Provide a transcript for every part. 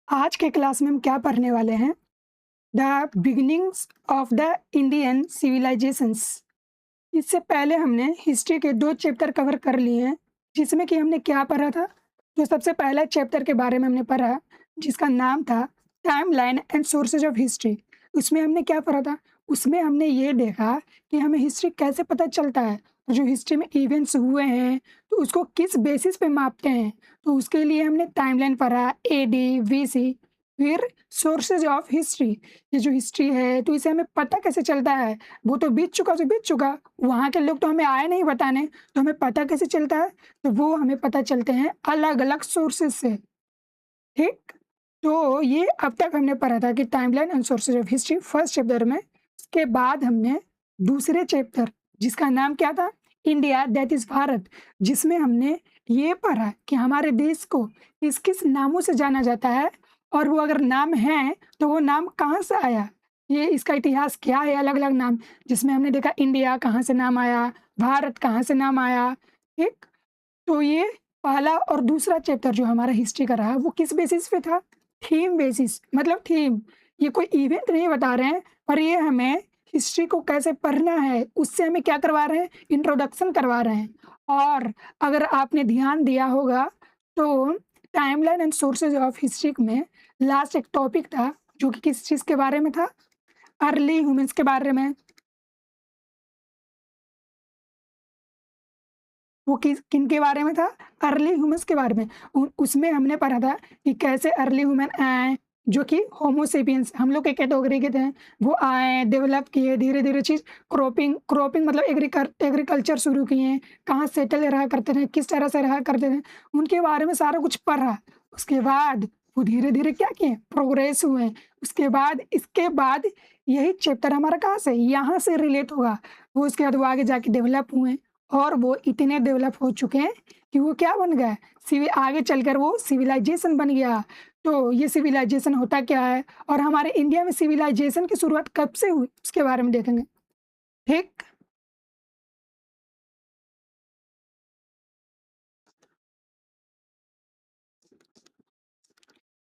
आज के क्लास में हम क्या पढ़ने वाले हैं? The beginnings of the Indian civilisations. इससे पहले हमने हिस्ट्री के 2 चैप्टर कवर कर लिए हैं, जिसमें कि हमने क्या पढ़ा था? जो सबसे पहला चैप्टर के बारे में हमने पढ़ा, जिसका नाम था timeline and sources of history. उसमें हमने क्या पढ़ा था? उसमें हमने ये देखा कि हमें हिस्ट्री कैसे पता चलता है, जो हिस्ट्री में इवेंट्स हुए हैं, तो उसको किस बेसिस पे मापते हैं। तो उसके लिए हमने टाइमलाइन पढ़ा, एडी, बीसी, फिर सोर्सेज ऑफ हिस्ट्री। ये जो हिस्ट्री है, तो इसे हमें पता कैसे चलता है? वो तो बीत चुका जो बीत चुका, वहाँ के लोग तो हमें आए नहीं बताने, तो हमें पता कैसे चलता है? तो वो हमें पता चलते हैं अलग-अलग सोर्सेज़ से, ठीक? तो ये अब तक हमने पढ़ा था कि timeline and sources of history first chapter में। उसके बाद हमने दूसरे चैप्टर, जिसका नाम क्या था? इंडिया दैट इज़ भारत, जिसमें हमने ये पढ़ा कि हमारे देश को किस-किस नामों से जाना जाता है और वो अगर नाम हैं, तो वो नाम कहाँ से आया? ये इसका इतिहास क्या है अलग-अलग नाम, जिसमें हमने देखा इंडिया कहाँ से नाम आया, भारत कहाँ से नाम आया, ठीक? तो ये पहला और दूसरा चैप्टर जो हमारा हिस्ट्री का रहा, वो किस बेसिस पे था? थीम बेसिस, मतलब थीम। ये कोई इवेंट नहीं बता रहे हैं, पर ये हमें हिस्ट्री को कैसे पढ़ना है, उससे हमें क्या करवा रहे हैं? इंट्रोडक्शन करवा रहे हैं। और अगर आपने ध्यान दिया होगा, तो timeline and sources of history में लास्ट एक टॉपिक था, जो कि किस चीज़ के बारे में था? अर्ली ह्यूमन्स के बारे में। वो किनके बारे में था? अर्ली ह्यूमन्स के बारे में। उसमें हमने पढ़ा था कि कैसे अर्ली ह्यूमन आए, जो कि होमो सेपियंस हम लोग के कैटेगरी के थे। वो आए, डेवलप किए, धीरे-धीरे चीज़ क्रॉपिंग क्रॉपिंग मतलब एग्रीकल्चर शुरू किए, कहाँ सेटल रहा करते थे, किस तरह से रहा करते थे, उनके बारे में सारा कुछ पढ़ा। उसके बाद वो धीरे-धीरे क्या किए? प्रोग्रेस हुए। उसके बाद इसके बाद यही चैप्टर हमारा कहाँ से? यहाँ से रिलेट होगा। वो उसके बाद वो आगे जाके डेवलप हुए। और वो इतने डेवलप हो चुके हैं कि वो क्या बन गए? आगे चलकर वो सिविलाइजेशन बन गया। तो ये सिविलाइजेशन होता क्या है? और हमारे इंडिया में सिविलाइजेशन की शुरुआत कब से हुई? उसके बारे में देखेंगे। ठीक?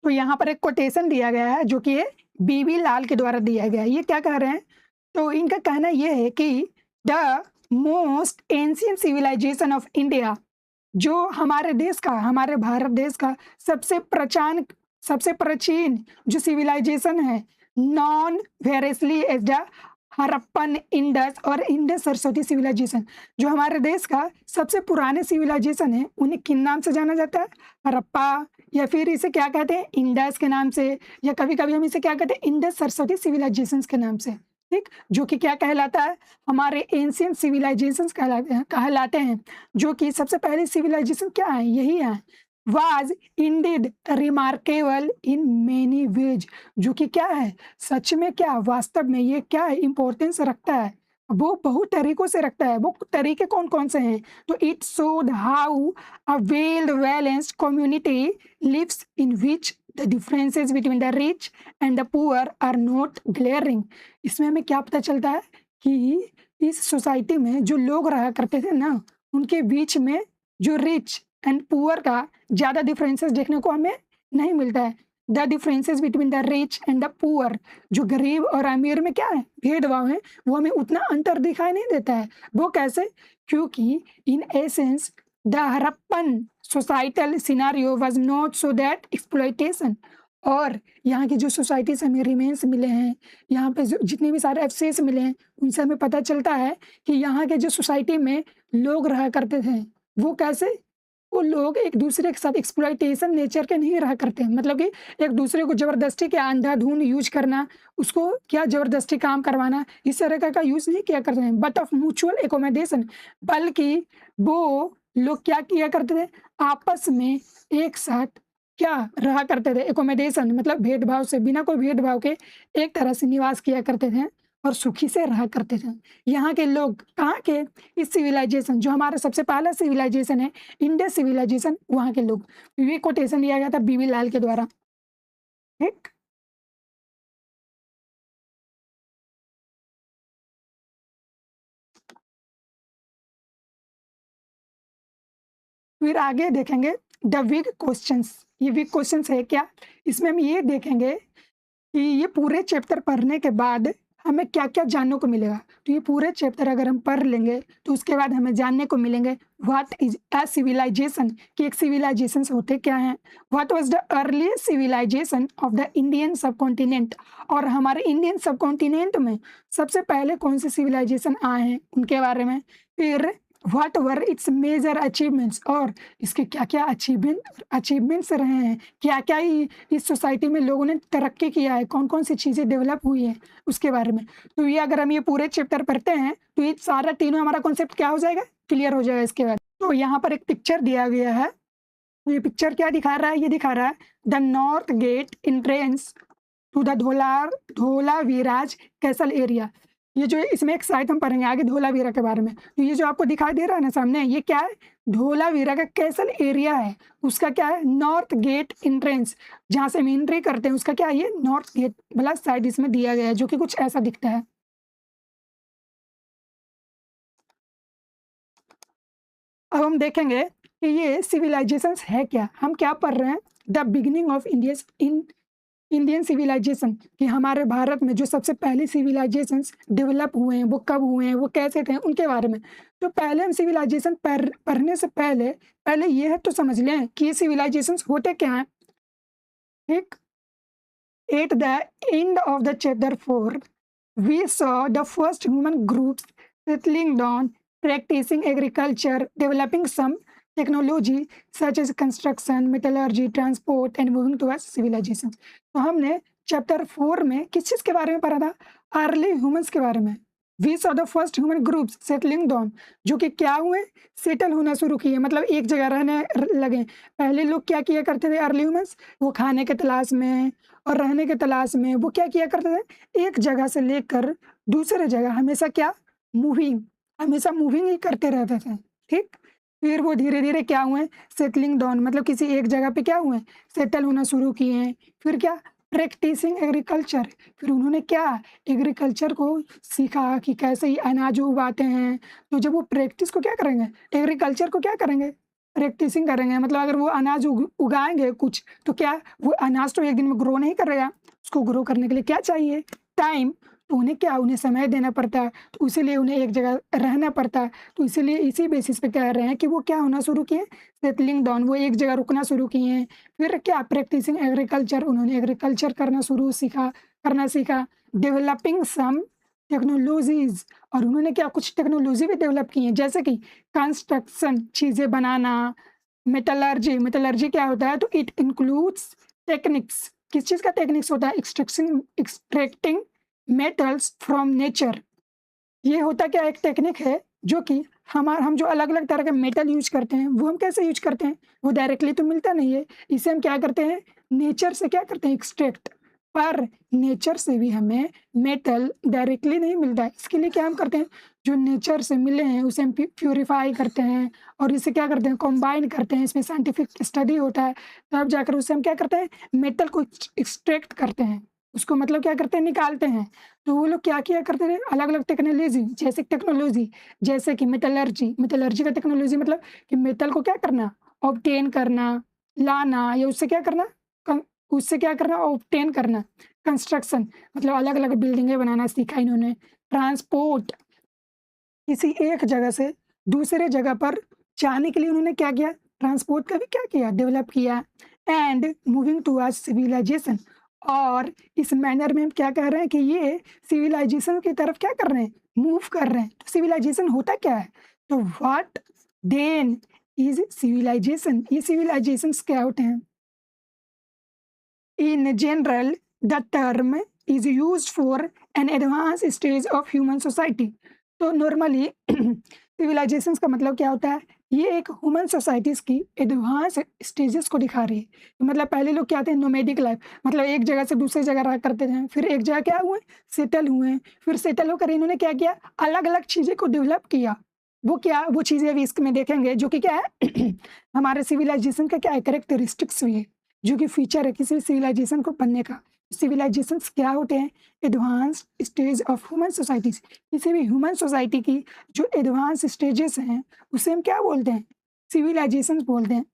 तो यहाँ पर एक कोटेशन दिया गया है, जो कि ये बीबी लाल के द्वारा दिया गया है। ये क्या कह रहे हैं? तो इनका कहना ये है कि the most ancient civilisation of India, जो हमारे देश का, हमारे भारत देश का सबसे प्राचीन जो सिविलाइजेशन है, known variously as the Harappan, Indus और इंडस सरस्वती सिविलाइजेशन। जो हमारे देश का सबसे पुराने सिविलाइजेशन है, उन्हें किन नाम से जाना जाता है? हड़प्पा, या फिर इसे क्या कहते हैं? इंडस के नाम से, या कभी-कभी हम इसे क्या कहते हैं? इंडस सरस्वती सिविलाइजेशंस के नाम से, ठीक? जो कि क्या कहलाता है? हमारे एंशिएंट सिविलाइजेशंस कहलाते हैं, जो कि सबसे पहले सिविलाइजेशन क्या है? यही है। Was Indeed remarkable in many ways, जो कि क्या है? सच में क्या, वास्तव में ये क्या है? इम्पोर्टेंस रखता है। वो बहुत तरीकों से रखता है। वो तरीके कौन-कौन से हैं? तो it showed how a well balanced community lives in which the differences between the rich and the poor are not glaring. इसमें हमें क्या पता चलता है कि इस सोसाइटी में जो लोग रहा करते थे ना, उनके बीच में जो रिच एंड पुअर का ज़्यादा डिफरेंसेस देखने को हमें नहीं मिलता है। The differences between the rich and the poor, जो गरीब और अमीर में क्या है? भेदभाव है, वो हमें उतना अंतर दिखाई नहीं देता है। वो कैसे? क्योंकि in essence the Harappan societal scenario was not so that exploitation. और यहाँ की जो सोसाइटी से हमें रिमेन्स मिले हैं, यहाँ पे जो जितने भी सारे अवशेष मिले हैं, उनसे हमें पता चलता है कि यहाँ के जो सोसाइटी में लोग रहा करते थे, वो कैसे? वो लोग एक-दूसरे के साथ एक्सप्लॉइटेशन नेचर के नहीं रहा करते हैं। मतलब कि एक-दूसरे को ज़बरदस्ती क्या अंधाधुंध यूज़ करना, उसको क्या ज़बरदस्ती काम करवाना, इस तरह का यूज़ नहीं किया करते हैं, बट ऑफ म्यूचुअल एक्कोमोडेशन। बल्कि वो लोग क्या किया करते थे? आपस में एक साथ क्या रहा करते थे? एक्कोमोडेशन मतलब भेदभाव से, बिना कोई भेदभाव के एक तरह से निवास किया करते थे और सुखी से रहा करते थे। यहाँ के लोग कहाँ के? इस सिविलाइजेशन, जो हमारा सबसे पहला सिविलाइजेशन है, इंडस सिविलाइजेशन, वहाँ के लोग। ये कोटेशन दिया गया था बीबी लाल के द्वारा, ठीक? फिर आगे देखेंगे द विग क्वेश्चंस। ये विग क्वेश्चंस है क्या? इसमें हम ये देखेंगे कि ये पूरे चैप्टर पढ़ने के बाद हमें क्या-क्या जानने को मिलेगा। तो ये पूरे चैप्टर अगर हम पढ़ लेंगे तो उसके बाद हमें जानने को मिलेंगे व्हाट इज़ अ सिविलाइजेशन, कि एक सिविलाइजेशंस होते क्या हैं? What was the earliest civilisation of the Indian subcontinent, और हमारे इंडियन सबकॉन्टिनेंट में सबसे पहले कौन से सिविलाइजेशन आए हैं उनके बारे में। फिर what were its major achievements, और इसके क्या-क्या अचीवमेंट्स रहे हैं, क्या-क्या इस सोसाइटी में लोगों ने तरक्की किया है, कौन-कौन सी चीज़ें डेवलप हुई हैं उसके बारे में। तो ये अगर हम ये पूरे चैप्टर पढ़ते हैं तो ये सारा तीनों हमारा कॉन्सेप्ट क्या हो जाएगा? क्लियर हो जाएगा इसके बाद। तो यहाँ पर एक पिक्चर दिया गया है। ये पिक्चर क्या दिखा रहा है? ये दिखा रहा है the north gate entrance to the Dholavira's castle area. ये जो इसमें एक साइड हम पढ़ेंगे आगे धोलावीरा के बारे में। तो ये जो आपको दिखाई दे रहा है ना सामने, ये क्या है? धोलावीरा का कैसल एरिया है, उसका क्या है? नॉर्थ गेट एंट्रेंस, जहाँ से हम एंट्री करते हैं उसका क्या है? ये नॉर्थ गेट वाला साइड इसमें दिया गया है, जो कि कुछ ऐसा दिखता है। अब हम देखेंगे कि ये सिविलाइजेशंस है क्या? हम क्या पढ़ रहे हैं? The beginning of Indian civilisation, कि हमारे भारत में जो सबसे पहले सिविलाइजेशंस डेवलप हुए हैं वो कब हुए हैं, वो कैसे थे, उनके बारे में। तो पहले हम सिविलाइजेशन पढ़ने से पहले ये तो समझ लें कि ये सिविलाइजेशंस होते क्या हैं, ठीक? At the end of the chapter 4 we saw the first human groups settling down, practicing agriculture, developing some technology such as construction, metallurgy, transport, and moving towards civilization. तो हमने चैप्टर 4 में किस चीज़ के बारे में पढ़ा था? अर्ली ह्यूमंस के बारे में। We saw the first human groups settling down, जो कि क्या हुए? सेटल होना शुरू किए, मतलब एक जगह रहने लगे। पहले लोग क्या किया करते थे अर्ली ह्यूमंस? वो खाने के तलाश में और रहने के तलाश में वो क्या किया करते थे? एक जगह से लेकर दूसरे जगह हमेशा क्या? हमेशा मूविंग ही करते रहते थे, ठीक? फिर वो धीरे-धीरे क्या हुए? सेटलिंग डाउन, मतलब किसी एक जगह पे क्या हुए? सेटल होना शुरू किए। फिर क्या? प्रैक्टिसिंग एग्रीकल्चर, फिर उन्होंने क्या? एग्रीकल्चर को सीखा कि कैसे ये अनाज उगाते हैं। तो जब वो प्रैक्टिस को क्या करेंगे? एग्रीकल्चर को क्या करेंगे? प्रैक्टिसिंग करेंगे, मतलब अगर वो अनाज उगाएँगे कुछ, तो क्या वो अनाज तो एक दिन में ग्रो नहीं करेगा। उसको ग्रो करने के लिए क्या चाहिए? टाइम। तो उन्हें क्या? उन्हें समय देना पड़ता है, तो इसीलिए उन्हें एक जगह रहना पड़ता है। तो इसीलिए इसी बेसिस पे कह रहे हैं कि वो क्या होना शुरू किए? सेटलिंग डाउन, वो एक जगह रुकना शुरू किए हैं। फिर क्या? प्रैक्टिसिंग एग्रीकल्चर, उन्होंने एग्रीकल्चर करना सीखा। डेवलपिंग सम टेक्नोलॉजीज़, और उन्होंने क्या? कुछ टेक्नोलॉजी भी डेवलप की हैं, जैसे कि कंस्ट्रक्शन, चीज़ें बनाना। मेटलर्जी क्या होता है? तो इट इंक्लूड्स टेक्निक्स, किस चीज़ का टेक्निक्स होता है? Extracting metals from nature. ये होता क्या? एक टेक्निक है जो कि हम जो अलग-अलग तरह के मेटल यूज़ करते हैं, वो हम कैसे यूज़ करते हैं? वो डायरेक्टली तो मिलता नहीं है। इसे हम क्या करते हैं? नेचर से क्या करते हैं? एक्सट्रैक्ट। पर नेचर से भी हमें मेटल डायरेक्टली नहीं मिलता है। इसके लिए क्या हम करते हैं? जो नेचर से मिले हैं उसे हम प्यूरिफाई करते हैं और इसे क्या करते हैं? कंबाइन करते हैं। इसमें साइंटिफिक स्टडी होता है, तब जाकर उससे हम क्या करते हैं? मेटल को एक्सट्रैक्ट करते हैं। उसको मतलब क्या करते हैं? निकालते हैं। तो वो लोग क्या किया करते थे? अलग-अलग टेक्नोलॉजी, जैसे कि मेटलर्जी का टेक्नोलॉजी मतलब कि मेटल को क्या करना? ऑब्टेन करना, लाना, या उससे क्या करना? ऑब्टेन करना। कंस्ट्रक्शन मतलब अलग-अलग बिल्डिंगें बनाना सीखा इन्होंने। ट्रांसपोर्ट, किसी एक जगह से दूसरे जगह पर जाने के लिए उन्होंने क्या किया? ट्रांसपोर्ट का भी क्या किया? डेवलप किया। एंड मूविंग टुवर्ड्स सिविलाइजेशन, और इस मैनर में हम क्या कह रहे हैं कि ये सिविलाइजेशन की तरफ क्या कर रहे हैं? मूव कर रहे हैं। तो सिविलाइजेशन होता क्या है? तो व्हाट देन इज़ सिविलाइजेशन? ये सिविलाइजेशंस क्या होते हैं? In general, the term is used for an advanced stage of human society. तो नॉर्मली सिविलाइजेशंस का मतलब क्या होता है? ये एक ह्यूमन सोसाइटीज़ की एडवांस स्टेजेस को दिखा रही है। तो मतलब पहले लोग क्या थे? नोमैडिक लाइफ, मतलब एक जगह से दूसरी जगह रहा करते थे। फिर एक जगह क्या हुए? सेटल हुए। फिर सेटल होकर इन्होंने क्या किया? अलग-अलग चीज़ें को डेवलप किया। वो क्या? वो चीज़ें अभी इसमें देखेंगे, जो कि क्या है? हमारे सिविलाइजेशन का क्या है? कैरेक्टरिस्टिक्स भी है, जो कि फीचर है किसी सिविलाइजेशन को बनने का। सिविलाइजेशंस क्या होते हैं? Advanced stage of human societies. किसी भी ह्यूमन सोसाइटी की जो एडवांस स्टेजेस हैं, उसे हम क्या बोलते हैं? सिविलाइजेशंस बोलते हैं।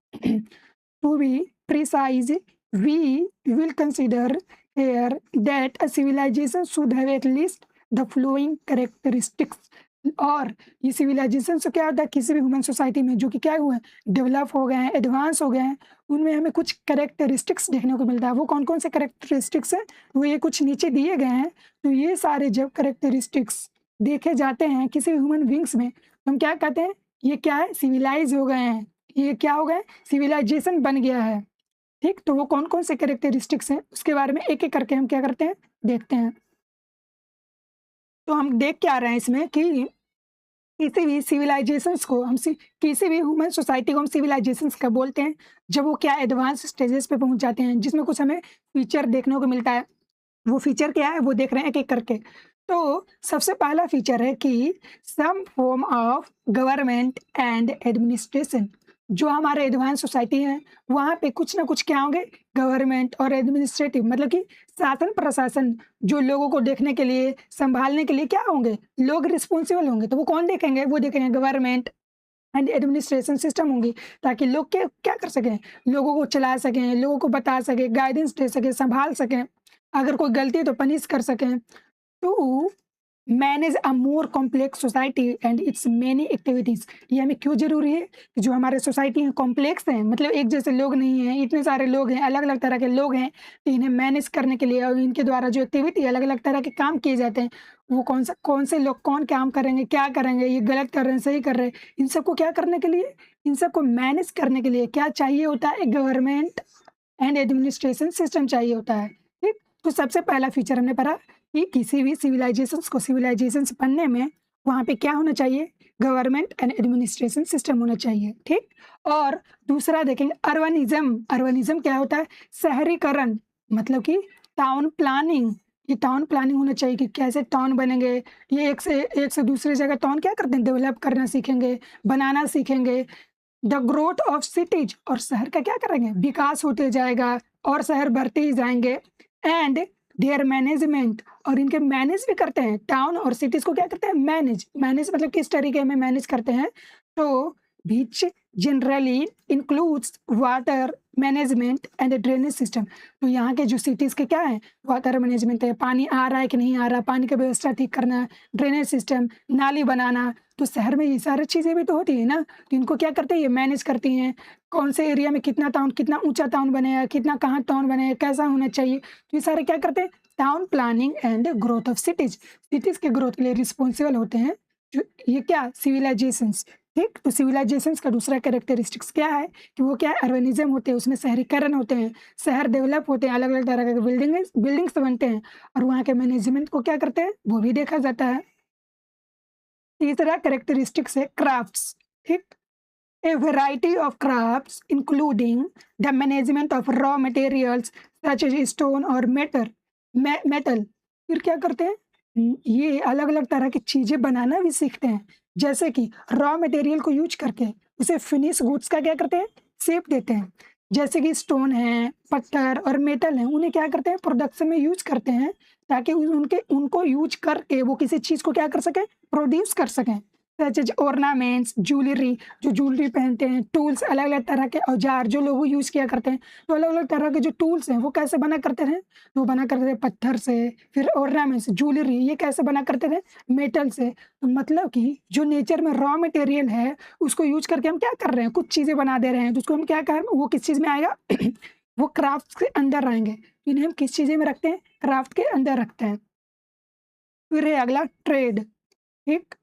To be precise, we will consider here that a civilization should have at least the following characteristics. और ये सिविलाइजेशन से क्या होता है, किसी भी ह्यूमन सोसाइटी में जो कि क्या हुए हैं, डेवलप हो गए हैं, एडवांस हो गए हैं, उनमें हमें कुछ कैरेक्टरिस्टिक्स देखने को मिलता है। वो कौन कौन से कैरेक्टरिस्टिक्स हैं, वो ये कुछ नीचे दिए गए हैं। तो ये सारे जब कैरेक्टरिस्टिक्स देखे जाते हैं किसी भी ह्यूमन बींग्स में, तो हम क्या कहते हैं, ये क्या है, सिविलाइज हो गए हैं, ये क्या हो गए, सिविलाइजेशन बन गया है। ठीक, तो वो कौन कौन से कैरेक्टरिस्टिक्स हैं उसके बारे में एक एक करके हम क्या करते हैं, देखते हैं। तो हम देख क्या रहे हैं इसमें कि किसी भी सिविलाइजेशंस को किसी भी ह्यूमन सोसाइटी को हम सिविलाइजेशंस का बोलते हैं जब वो क्या एडवांस स्टेजेस पे पहुंच जाते हैं, जिसमें कुछ हमें फीचर देखने को मिलता है। वो फीचर क्या है वो देख रहे हैं एक एक करके। तो सबसे पहला फीचर है कि some form of government and administration. जो हमारे एडवांस सोसाइटी है वहाँ पे कुछ ना कुछ क्या होंगे, गवर्नमेंट और एडमिनिस्ट्रेटिव, मतलब कि शासन प्रशासन, जो लोगों को देखने के लिए, संभालने के लिए क्या होंगे, लोग रिस्पॉन्सिबल होंगे। तो वो कौन देखेंगे, वो देखेंगे गवर्नमेंट एंड एडमिनिस्ट्रेशन सिस्टम होंगी, ताकि लोग क्या क्या कर सकें, लोगों को चला सकें, लोगों को बता सकें, गाइडेंस दे सकें, संभाल सकें, अगर कोई गलती है तो पनिश कर सकें। To manage a more complex society and its many activities. ये हमें क्यों ज़रूरी है कि जो हमारे सोसाइटी हैं कॉम्प्लेक्स हैं, मतलब एक जैसे लोग नहीं हैं, इतने सारे लोग हैं, अलग अलग तरह के लोग हैं, तो इन्हें मैनेज करने के लिए और इनके द्वारा जो एक्टिविटी अलग अलग तरह के काम किए जाते हैं, वो कौन से लोग कौन काम करेंगे, क्या करेंगे, ये गलत कर रहे हैं, सही कर रहे हैं, इन सबको क्या करने के लिए, इन सबको मैनेज करने के लिए क्या चाहिए होता है, गवर्नमेंट एंड एडमिनिस्ट्रेशन सिस्टम चाहिए होता है। ठीक, तो सबसे पहला फीचर हमने पढ़ा कि किसी भी सिविलाइजेशंस बनने में वहाँ पे क्या होना चाहिए, गवर्नमेंट एंड एडमिनिस्ट्रेशन सिस्टम होना चाहिए। ठीक, और दूसरा देखेंगे अर्बनिज्म। अर्बनिज्म क्या होता है, शहरीकरण, मतलब कि टाउन प्लानिंग। ये टाउन प्लानिंग होना चाहिए कि कैसे टाउन बनेंगे, ये एक से दूसरी जगह टाउन क्या करते हैं, डेवलप करना सीखेंगे, बनाना सीखेंगे। द ग्रोथ ऑफ सिटीज, और शहर का क्या करेंगे, विकास होते जाएगा और शहर बढ़ते ही जाएंगे। एंड देयर मैनेजमेंट, और इनके मैनेज भी करते हैं, टाउन और सिटीज को क्या करते हैं, मैनेज मतलब किस तरीके में मैनेज करते हैं। तो which generally includes water management and drainage system. तो यहाँ के जो सिटीज़ के क्या है, वाटर मैनेजमेंट है, पानी आ रहा है कि नहीं आ रहा, पानी की व्यवस्था ठीक करना, ड्रेनेज सिस्टम, नाली बनाना। तो शहर में ये सारी चीज़ें भी तो होती है ना, तो इनको क्या करते हैं, ये मैनेज करती हैं। कौन से एरिया में कितना टाउन, कितना ऊंचा टाउन बनेगा, कितना कहाँ टाउन बनेगा, कैसा होना चाहिए, तो ये सारे क्या करते हैं, town planning and growth of cities. Cities के ग्रोथ के लिए रिस्पॉन्सिबल होते हैं जो ये क्या, सिविलाइजेशंस। ठीक, तो सिविलाइजेशंस का दूसरा कैरेक्टरिस्टिक्स क्या है कि वो क्या है, अर्बनिज्म होते हैं, उसमें शहरीकरण होते हैं, शहर डेवलप होते हैं, अलग अलग तरह के बिल्डिंग्स बनते हैं, और वहाँ के मैनेजमेंट को क्या करते हैं, वो भी देखा जाता है। तीसरा कैरेक्टरिस्टिक्स है क्राफ्ट्स। ठीक, a variety of crafts including the management of raw materials such as stone और मेटल। फिर क्या करते हैं, ये अलग अलग तरह की चीज़ें बनाना भी सीखते हैं, जैसे कि रॉ मटेरियल को यूज करके उसे फिनिश गुड्स का क्या करते हैं, शेप देते हैं। जैसे कि स्टोन है, पत्थर और मेटल है, उन्हें क्या करते हैं, प्रोडक्शन में यूज करते हैं, ताकि उनको यूज करके वो किसी चीज़ को क्या कर सकें, प्रोड्यूस कर सकें। सच एज ऑर्नामेंट्स, ज्वेलरी, जो ज्वेलरी पहनते हैं, टूल्स, अलग अलग तरह के औजार जो लोग यूज किया करते हैं। तो अलग अलग तरह के जो टूल्स हैं वो कैसे बना करते थे, वो बना करते थे पत्थर से। फिर ऑर्नामेंट्स, ज्वेलरी, ये कैसे बना करते थे, मेटल से। तो मतलब कि जो नेचर में रॉ मटेरियल है उसको यूज करके हम क्या कर रहे हैं, कुछ चीज़ें बना दे रहे हैं, तो उसको हम क्या करें, वो किस चीज़ में आएगा वो क्राफ्ट के अंदर आएंगे। इन्हें हम किस चीज़ें में रखते हैं, क्राफ्ट के अंदर रखते हैं। फिर है अगला ट्रेड। ठीक,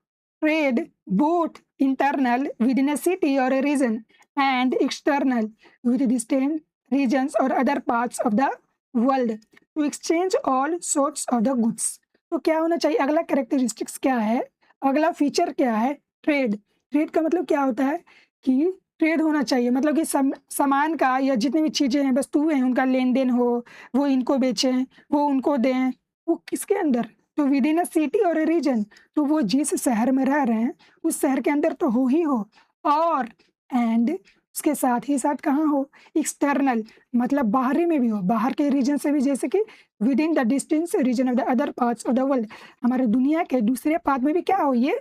trade both internal within a city or a region and external with distant regions or other parts of the world to exchange all sorts of the goods। तो क्या होना चाहिए, अगला कैरेक्टरिस्टिक्स क्या है, अगला फीचर क्या है, ट्रेड। ट्रेड का मतलब क्या होता है कि ट्रेड होना चाहिए, मतलब कि सामान का या जितनी भी चीज़ें हैं, वस्तुएं हैं, उनका लेन देन हो, वो इनको बेचें, वो उनको दें, वो किसके अंदर, तो विद इन अ सिटी और ए रीजन। तो वो जिस शहर में रह रहे हैं उस शहर के अंदर तो हो ही हो, और एंड उसके साथ ही साथ कहाँ हो, एक्सटर्नल, मतलब बाहरी में भी हो, बाहर के रीजन से भी, जैसे कि within the distance region of the other parts of the world, हमारे दुनिया के दूसरे पार्ट में भी क्या हो, ये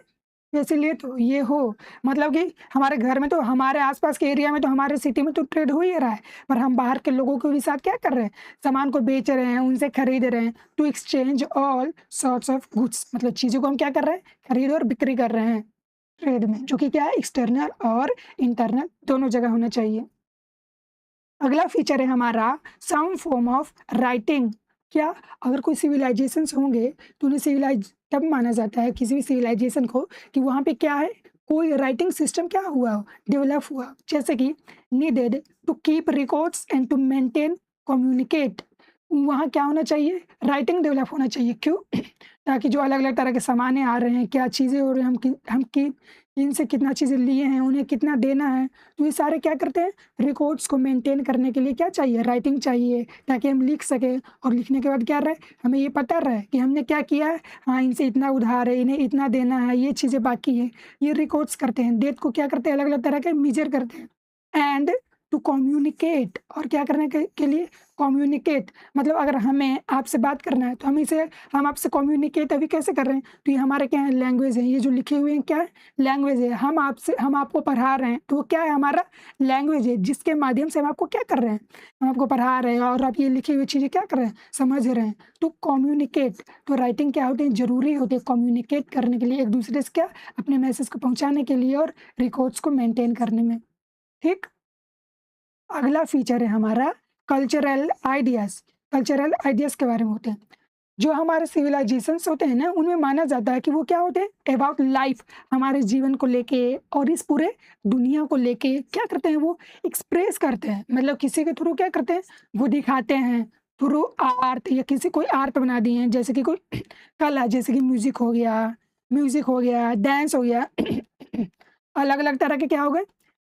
तो इसीलिए तो ये हो, मतलब कि हमारे घर में तो, हमारे आसपास के एरिया में तो, हमारे सिटी में तो ट्रेड हो ही रहा है, पर हम बाहर के लोगों के भी साथ क्या कर रहे हैं, सामान को बेच रहे हैं, उनसे खरीद रहे हैं, to exchange all sorts of goods, मतलब चीज़ों को हम क्या कर रहे हैं, खरीद और बिक्री कर रहे हैं ट्रेड में, जो कि क्या है, एक्सटर्नल और इंटरनल दोनों जगह होना चाहिए। अगला फीचर है हमारा सम फॉर्म ऑफ राइटिंग। क्या, अगर कोई सिविलाइजेशंस होंगे तो उन्हें सिविलाइज तब माना जाता है किसी भी सिविलाइजेशन को कि वहाँ पे क्या है, कोई राइटिंग सिस्टम क्या हुआ हो, डेवलप हुआ हो। जैसे कि needed to keep records and to maintain communicate, वहाँ क्या होना चाहिए, राइटिंग डेवलप होना चाहिए। क्यों? ताकि जो अलग अलग तरह के सामानें आ रहे हैं, क्या चीज़ें हो रही हैं, हम इनसे कितना चीज़ें लिए हैं, उन्हें कितना देना है, तो ये सारे क्या करते हैं, रिकॉर्ड्स को मेंटेन करने के लिए क्या चाहिए, राइटिंग चाहिए, ताकि हम लिख सकें, और लिखने के बाद क्या रहे, हमें ये पता रहे कि हमने क्या किया है, हाँ इनसे इतना उधार है, इन्हें इतना देना है, ये चीज़ें बाकी हैं, ये रिकॉर्ड्स करते हैं। डेट को क्या करते हैं, अलग अलग तरह के मेजर करते हैं। एंड टू कम्युनिकेट, और क्या करने के लिए, कम्युनिकेट, मतलब अगर हमें आपसे बात करना है तो हम आपसे कम्युनिकेट अभी कैसे कर रहे हैं, तो ये हमारे क्या है, लैंग्वेज है, ये जो लिखे हुए हैं क्या है, लैंग्वेज है। हम आपको पढ़ा रहे हैं तो वो क्या है, हमारा लैंग्वेज है, जिसके माध्यम से हम आपको क्या कर रहे हैं, हम आपको पढ़ा रहे हैं और आप ये लिखी हुई चीज़ें क्या कर रहे हैं, समझ रहे हैं। तो कम्युनिकेट, तो राइटिंग क्या होती है, ज़रूरी होती है कम्युनिकेट करने के लिए, एक दूसरे से क्या, अपने मैसेज को पहुँचाने के लिए और रिकॉर्ड्स को मेंटेन करने में। ठीक। अगला फीचर है हमारा कल्चरल आइडियाज़। कल्चरल आइडियाज़ के बारे में होते हैं। जो हमारे सिविलाइजेशंस होते हैं ना, उनमें माना जाता है कि वो क्या होते हैं, अबाउट लाइफ, हमारे जीवन को लेके और इस पूरे दुनिया को लेके क्या करते हैं, वो एक्सप्रेस करते हैं, मतलब किसी के थ्रू क्या करते हैं, वो दिखाते हैं थ्रू आर्ट, या किसी कोई आर्ट बना दिए हैं, जैसे कि कोई कला, जैसे कि म्यूजिक हो गया, डांस हो गया, अलग अलग तरह के क्या हो गए,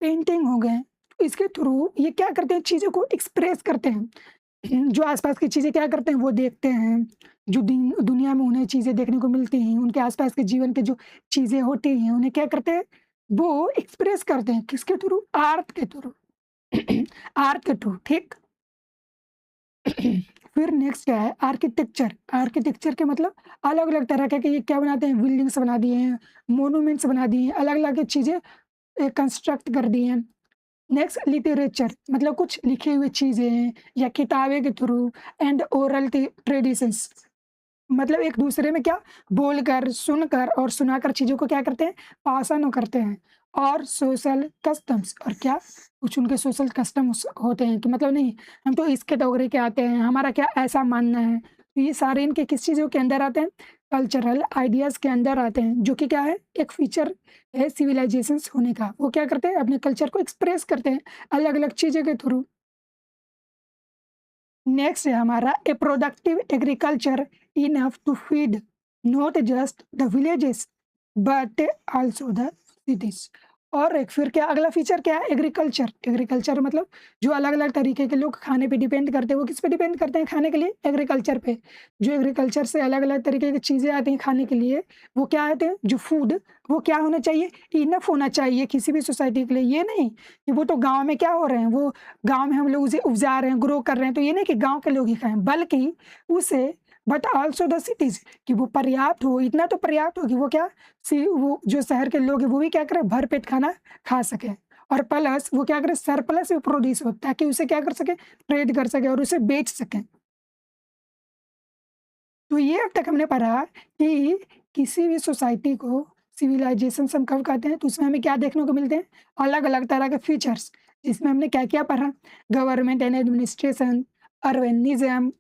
पेंटिंग हो गए। इसके थ्रू ये क्या करते हैं, चीज़ों को एक्सप्रेस करते हैं। जो आसपास की चीज़ें क्या करते हैं, वो देखते हैं, जो दुनिया में उन्हें चीज़ें देखने को मिलती हैं, उनके आसपास के जीवन के जो चीज़ें होती हैं, उन्हें क्या करते हैं, वो एक्सप्रेस करते हैं, किसके थ्रू, आर्ट के थ्रू। आर्ट के थ्रू, ठीक। फिर नेक्स्ट क्या है, आर्किटेक्चर। आर्किटेक्चर के मतलब अलग अलग तरह के ये क्या बनाते हैं, बिल्डिंग्स बना दिए हैं, मोनूमेंट्स बना दिए हैं, अलग अलग चीज़ें कंस्ट्रक्ट कर दी हैं। नेक्स्ट लिटरेचर, मतलब कुछ लिखी हुई चीज़ें या किताबें के थ्रू, एंड ओरल ट्रेडिशंस, मतलब एक दूसरे में क्या, बोलकर, सुनकर और सुनाकर चीज़ों को क्या करते हैं, पास ऑन करते हैं। और सोशल कस्टम्स, और क्या, कुछ उनके सोशल कस्टम्स होते हैं कि मतलब नहीं, हम तो इस कैटेगरी के आते हैं, हमारा क्या ऐसा मानना है। तो ये सारे इनके किस चीज़ों के अंदर आते हैं, कल्चरल आइडियाज़ के अंदर आते हैं, जो कि क्या है, एक फीचर है सिविलाइजेशंस होने का। वो क्या करते हैं, अपने कल्चर को एक्सप्रेस करते हैं अलग अलग चीज़ों के थ्रू। नेक्स्ट है हमारा a productive agriculture enough to feed not just the villages but also the cities. और एक फिर क्या, अगला फीचर क्या है, एग्रीकल्चर। एग्रीकल्चर मतलब जो अलग अलग तरीके के लोग खाने पे डिपेंड करते हैं, वो किस पे डिपेंड करते हैं खाने के लिए, एग्रीकल्चर पे। जो एग्रीकल्चर से अलग अलग तरीके की चीज़ें आती हैं खाने के लिए, वो क्या आते हैं, जो फूड, वो क्या होना चाहिए, इनफ होना चाहिए किसी भी सोसाइटी के लिए। ये नहीं कि वो तो गाँव में क्या हो रहे हैं, वो गाँव में हम लोग उसे उपजा रहे हैं, ग्रो कर रहे हैं, तो ये नहीं कि गाँव के लोग ही खाएँ, बल्कि उसे बट आल्सो द सिटीज़, कि वो पर्याप्त हो, इतना तो पर्याप्त हो कि वो क्या, वो जो शहर के लोग हैं वो भी क्या करें, भरपेट खाना खा सकें, और प्लस वो क्या करें, सरप्लस भी प्रोड्यूस हो, ताकि उसे क्या कर सकें, ट्रेड कर सकें और उसे बेच सकें। तो ये अब तक हमने पढ़ा कि किसी भी सोसाइटी को सिविलाइजेशन हम कब कहते हैं, तो उसमें हमें क्या देखने को मिलते हैं, अलग अलग तरह के फीचर्स। इसमें हमने क्या क्या पढ़ा, government and administration, urbanism,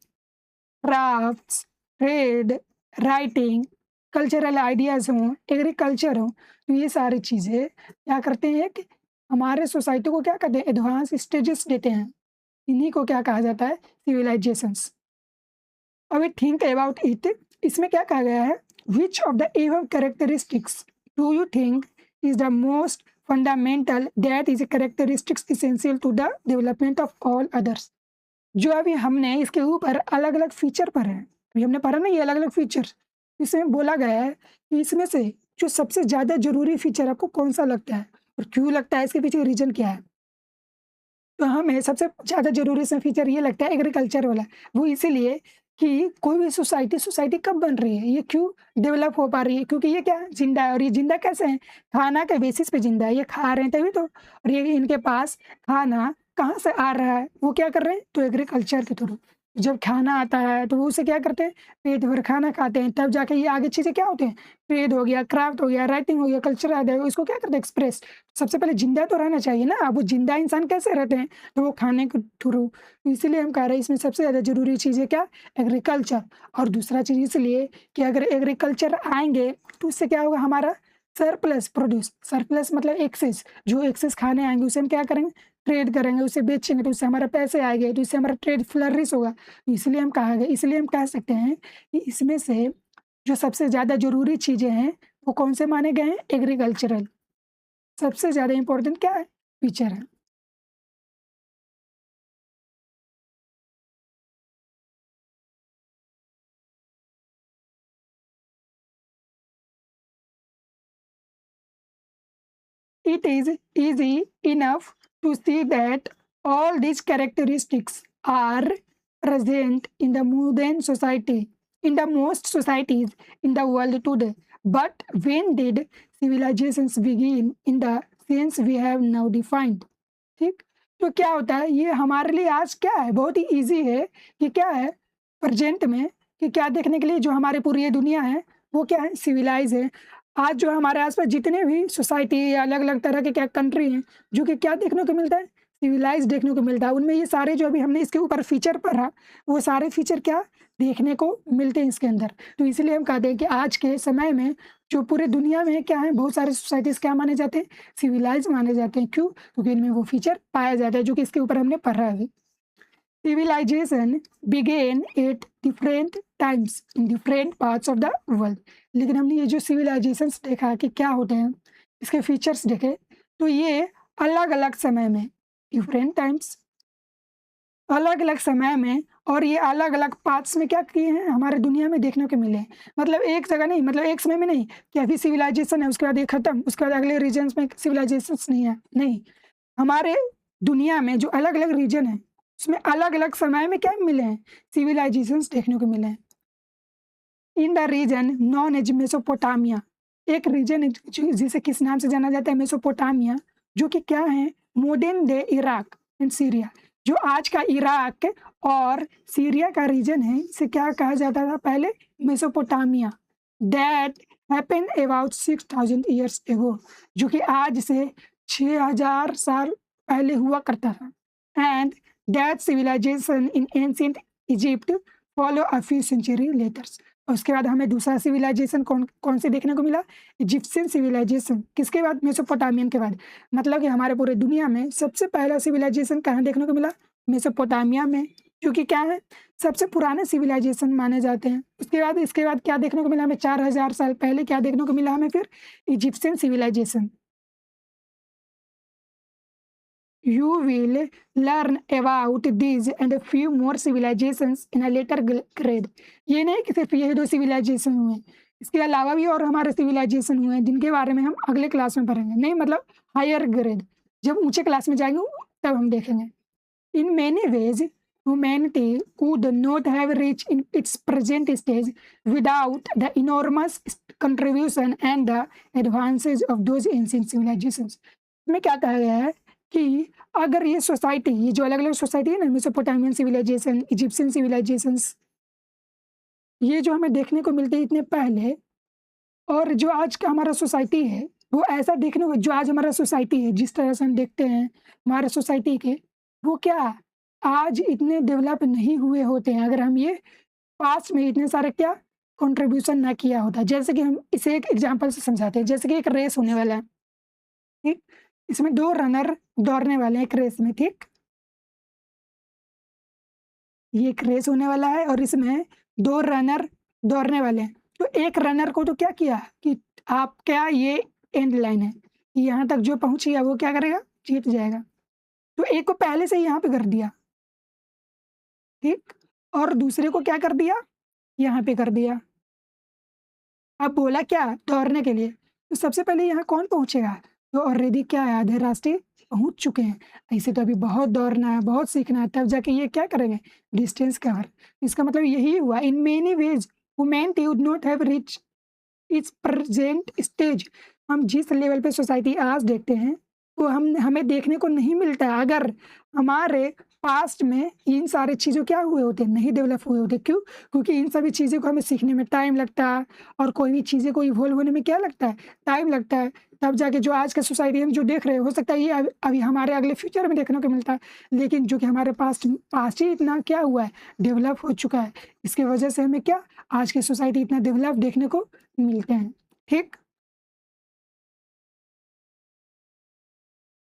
crafts, trade, writing, cultural ideas हों, एग्रीकल्चर हो, तो ये सारी चीज़ें क्या करते हैं कि हमारे सोसाइटी को क्या कहते हैं, एडवांस स्टेजेस देते हैं। इन्हीं को क्या कहा जाता है, सिविलाइजेशंस। अभी थिंक अबाउट इट, इसमें क्या कहा गया है, which of the above characteristics do you think is the most fundamental that is characteristics essential to the development of all others. जो अभी हमने इसके ऊपर अलग अलग फीचर पर है, अभी हमने पढ़ा ना ये अलग अलग फीचर, इसमें बोला गया है कि इसमें से जो सबसे ज़्यादा जरूरी फीचर आपको कौन सा लगता है और क्यों लगता है, इसके पीछे रीजन क्या है। तो हमें सबसे ज़्यादा ज़रूरी सा फीचर ये लगता है एग्रीकल्चर वाला। वो इसीलिए कि कोई भी सोसाइटी कब बन रही है, ये क्यों डेवलप हो पा रही है, क्योंकि ये क्या है, जिंदा है। और ये जिंदा कैसे है, खाना के बेसिस पे जिंदा है, ये खा रहे हैं तभी तो। और ये इनके पास खाना कहाँ से आ रहा है, वो क्या कर रहे हैं, तो एग्रीकल्चर के थ्रू। जब खाना आता है तो वो उसे क्या करते हैं, पेट भर खाना खाते हैं, तब जाके ये आगे चीज़ें क्या होते हैं, ट्रेड हो गया, क्राफ्ट हो गया, राइटिंग हो गया, कल्चर आ गया, इसको क्या करते हैं, एक्सप्रेस। सबसे पहले जिंदा तो रहना चाहिए ना, अब वो जिंदा इंसान कैसे रहते हैं, तो वो खाने के थ्रू। इसीलिए हम कह रहे हैं इसमें सबसे ज़्यादा ज़रूरी चीज़ है क्या, एग्रीकल्चर। और दूसरा चीज़ इसलिए कि अगर एग्रीकल्चर आएँगे तो उससे क्या होगा, हमारा सरप्लस प्रोड्यूस, सरप्लस मतलब एक्सेस, जो एक्सेस खाने आएँगे उसे हम क्या करेंगे, ट्रेड करेंगे, उसे बेचेंगे तो उससे हमारा पैसे आएँगे, तो इससे हमारा ट्रेड फ्लरिश होगा। तो इसलिए हम कह सकते हैं कि इसमें से जो सबसे ज़्यादा ज़रूरी चीज़ें हैं, वो कौन से माने गए हैं, एग्रीकल्चरल। सबसे ज़्यादा इम्पोर्टेंट क्या है, फीचर है। It is easy enough to see that all these characteristics are present in the modern society, in the most societies in the world today. But when did civilizations begin in the sense we have now defined? ठीक, तो क्या होता है, ये हमारे लिए आज क्या है, बहुत ही इजी है कि क्या है, प्रेजेंट में, कि क्या देखने के लिए, जो हमारे पूरी ये दुनिया है वो क्या है, सिविलाइज है। आज जो हमारे आसपास जितने भी सोसाइटी या अलग अलग तरह के क्या कंट्री हैं, जो कि क्या देखने को मिलता है, सिविलाइज देखने को मिलता है। उनमें ये सारे जो अभी हमने इसके ऊपर फीचर पढ़ा, वो सारे फीचर क्या देखने को मिलते हैं इसके अंदर। तो इसलिए हम कहते हैं कि आज के समय में जो पूरे दुनिया में क्या है, बहुत सारे सोसाइटीज़ क्या माने जाते हैं, सिविलाइज माने जाते हैं। क्यों, क्योंकि इनमें वो फीचर पाया जाता है जो कि इसके ऊपर हमने पढ़ा है अभी। Civilisation began at different times in different parts of the world. लेकिन हमने ये जो सिविलाइजेशंस देखा कि क्या होते हैं, इसके फीचर्स देखे, तो ये अलग अलग समय में, डिफरेंट टाइम्स, अलग अलग समय में, और ये अलग अलग पार्ट्स में क्या किए हैं, हमारे दुनिया में देखने को मिले हैं। मतलब एक जगह नहीं, मतलब एक समय में नहीं कि अभी सिविलाइजेशन है उसके बाद ये खत्म, उसके बाद अगले रीजन्स में सिविलाइजेशंस नहीं है, नहीं। हमारे दुनिया में जो अलग अलग रीजन है उसमें अलग अलग समय में क्या मिले हैं, सिविलाइजेशंस देखने को मिले हैं। In the region known as Mesopotamia, एक रीजन है जिसे किस नाम से जाना जाता है, मेसोपोटामिया, जो कि क्या है, modern day Iraq and Syria. जो आज का इराक और सीरिया का रीजन है, इसे क्या कहा जाता था पहले, Mesopotamia. That happened about 6000 years ago, जो कि आज से 6000 साल पहले हुआ करता था। And that civilisation in ancient Egypt follow a few century letters. और उसके बाद हमें दूसरा सिविलाइजेशन कौन कौन से देखने को मिला, इजिप्शियन सिविलाइजेशन। किसके बाद, मेसोपोटामियन के बाद। मतलब कि हमारे पूरे दुनिया में सबसे पहला सिविलाइजेशन कहाँ देखने को मिला, मेसोपोटामिया में, जो कि क्या है, सबसे पुराने सिविलाइजेशन माने जाते हैं। उसके बाद इसके बाद क्या देखने को मिला हमें, 4000 साल पहले क्या देखने को मिला हमें फिर, Egyptian civilisation. You will learn about these and a few more civilizations in a later grade। ये नहीं कि सिर्फ यही दो सिविलाइजेशन हुए, इसके अलावा भी और हमारे सिविलाइजेशन हुए हैं जिनके बारे में हम अगले क्लास में पढ़ेंगे। नहीं मतलब हायर ग्रेड, जब ऊंचे क्लास में जाएंगे तब हम देखेंगे। In many ways, humanity could not have reached in its present stage without the enormous contribution and the advances of those ancient civilizations। में क्या कहा गया है कि अगर ये सोसाइटी, ये जो अलग अलग सोसाइटी है ना, मेसोपोटामियन सिविलाइजेशन, इजिप्शियन सिविलाइजेशंस, ये जो हमें देखने को मिलते हैं इतने पहले, और जो आज का हमारा सोसाइटी है वो ऐसा देखने को, जो आज हमारा सोसाइटी है जिस तरह से हम देखते हैं हमारा सोसाइटी के, वो क्या आज इतने डेवलप नहीं हुए होते हैं अगर हम ये पास्ट में इतने सारे क्या कंट्रीब्यूशन ना किया होता। जैसे कि हम इसे एक एग्जांपल से समझाते हैं, जैसे कि एक रेस होने वाला है, ठीक, इसमें दो रनर दौड़ने वाले हैं एक रेस में, ठीक, ये एक रेस होने वाला है और इसमें दो रनर दौड़ने वाले हैं। तो एक रनर को तो क्या किया कि आप क्या, ये एंड लाइन है, यहाँ तक जो पहुंच गया वो क्या करेगा, जीत जाएगा। तो एक को पहले से ही यहाँ पे कर दिया, ठीक, और दूसरे को क्या कर दिया, यहाँ पे कर दिया। अब बोला क्या, दौड़ने के लिए, तो सबसे पहले यहाँ कौन पहुंचेगा, जो ऑलरेडी क्या है, आधे रास्ते पहुंच चुके हैं। ऐसे तो अभी बहुत दौड़ना है, बहुत सीखना है, तब जाके ये क्या करेंगे, डिस्टेंस कवर। इसका मतलब यही हुआ, in many ways humanity would not have reach its present stage. हम जिस लेवल पे सोसाइटी आज देखते हैं वो हम हमें देखने को नहीं मिलता है अगर हमारे पास्ट में इन सारी चीज़ों क्या हुए होते, नहीं डेवलप हुए होते। क्यों? क्योंकि इन सभी चीज़ों को हमें सीखने में टाइम लगता है, और कोई भी चीज़ें को इवॉल्व होने में क्या लगता है, टाइम लगता है। तब जाके जो आज का सोसाइटी हम जो देख रहे हैं, हो सकता है ये अभी हमारे अगले फ्यूचर में देखने को मिलता है, लेकिन जो कि हमारे पास्ट ही इतना क्या हुआ है, डेवलप हो चुका है। इसकी वजह से हमें क्या, आज की सोसाइटी इतना डेवलप देखने को मिलते हैं। ठीक।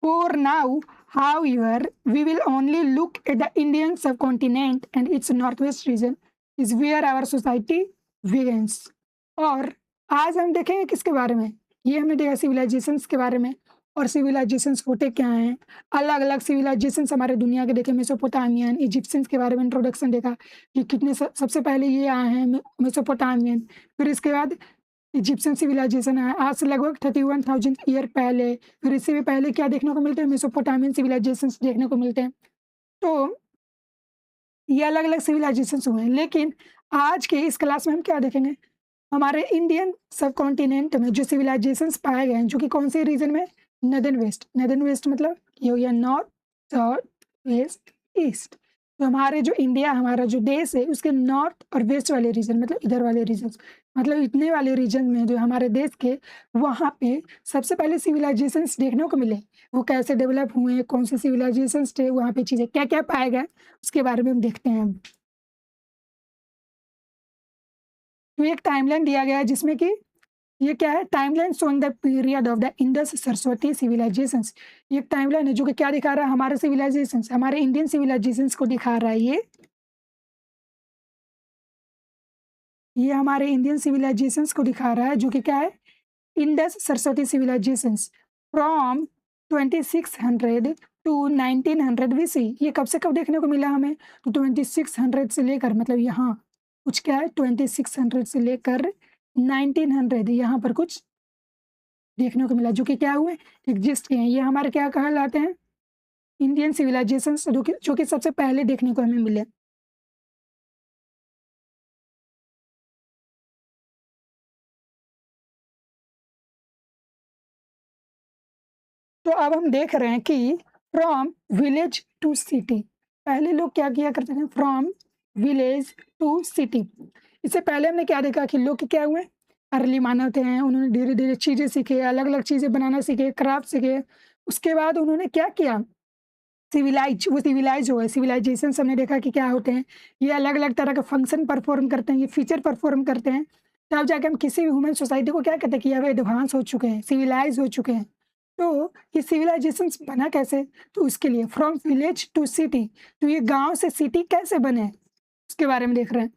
For now, however, we will only look at the Indian subcontinent and its northwest region is where our society begins. और आज हम देखेंगे किसके बारे में, ये हमने देखा सिविलाइजेशंस के बारे में, और सिविलाइजेशंस होते क्या हैं, अलग अलग सिविलाइजेशंस हमारे दुनिया के देखे, मेसोपोटामियन, इजिप्शियंस के बारे में इंट्रोडक्शन देखा कि कितने सबसे पहले ये आए हैं मेसोपोटामियन, फिर इसके बाद इजिप्शियन सिविलाइजेशन है आज से लगभग 31,000 ईयर पहले। फिर इससे भी पहले क्या देखने को मिलते हैं, मेसोपोटामियन सिविलाइजेशन देखने को मिलते हैं। तो ये अलग अलग सिविलाइजेशन हुए हैं, लेकिन आज के इस क्लास में हम क्या देखेंगे, हमारे इंडियन सब कॉन्टिनेंट में जो सिविलाइजेशंस पाए गए हैं, जो कि कौन से रीजन में, नदर्न वेस्ट। नदर्न वेस्ट मतलब ये हो गया नॉर्थ, साउथ, वेस्ट, ईस्ट। तो हमारे जो इंडिया, हमारा जो देश है, उसके नॉर्थ और वेस्ट वाले रीजन, मतलब इधर वाले रीजन, मतलब इतने वाले रीजन में जो हमारे देश के, वहाँ पे सबसे पहले सिविलाइजेशंस देखने को मिले। वो कैसे डेवलप हुए, कौन से सिविलाइजेशंस थे, वहाँ पे चीज़ें क्या क्या पाए गए, उसके बारे में हम देखते हैं। तो एक टाइमलाइन दिया गया है जिसमें कि ये क्या है, timeline showing the period of the Indus Saraswati civilisations. ये एक टाइमलाइन है जो कि क्या दिखा रहा है, हमारे सिविलाइजेशंस, हमारे इंडियन सिविलाइजेशंस को दिखा रहा है। ये हमारे इंडियन सिविलाइजेशंस को दिखा रहा है, जो कि क्या है, Indus Saraswati civilisations from 2600 to 1900 BC. ये कब से कब देखने को मिला हमें, तो 2600 से लेकर, मतलब यहाँ कुछ क्या है, 2600 से लेकर 1900 यहाँ पर कुछ देखने को मिला, जो कि क्या हुए, एग्जिस्ट किए हैं। ये हमारे क्या कहलाते हैं, इंडियन सिविलाइजेशंस, जो कि सबसे पहले देखने को हमें मिले। तो अब हम देख रहे हैं कि फ्रॉम विलेज टू सिटी, पहले लोग क्या किया करते थे, फ्रॉम विलेज टू सिटी। इससे पहले हमने क्या देखा कि लोग क्या हुए, अर्ली मानव थे, उन्होंने धीरे धीरे चीज़ें सीखे, अलग अलग चीज़ें बनाना सीखे, क्राफ्ट सीखे। उसके बाद उन्होंने क्या किया, वो सिविलाइज हो गए। सिविलाइजेशन हमने देखा कि क्या होते हैं, ये अलग अलग तरह के फंक्शन परफॉर्म करते हैं, ये फीचर परफॉर्म करते हैं। तब जाके हम किसी भी ह्यूमन सोसाइटी को क्या कहते हैं कि अब एडवांस हो चुके हैं, सिविलाइज हो चुके हैं। तो ये सिविलाइजेशंस बना कैसे, तो उसके लिए फ्रॉम विलेज टू सिटी, तो ये गांव से सिटी कैसे बने, उसके बारे में देख रहे हैं।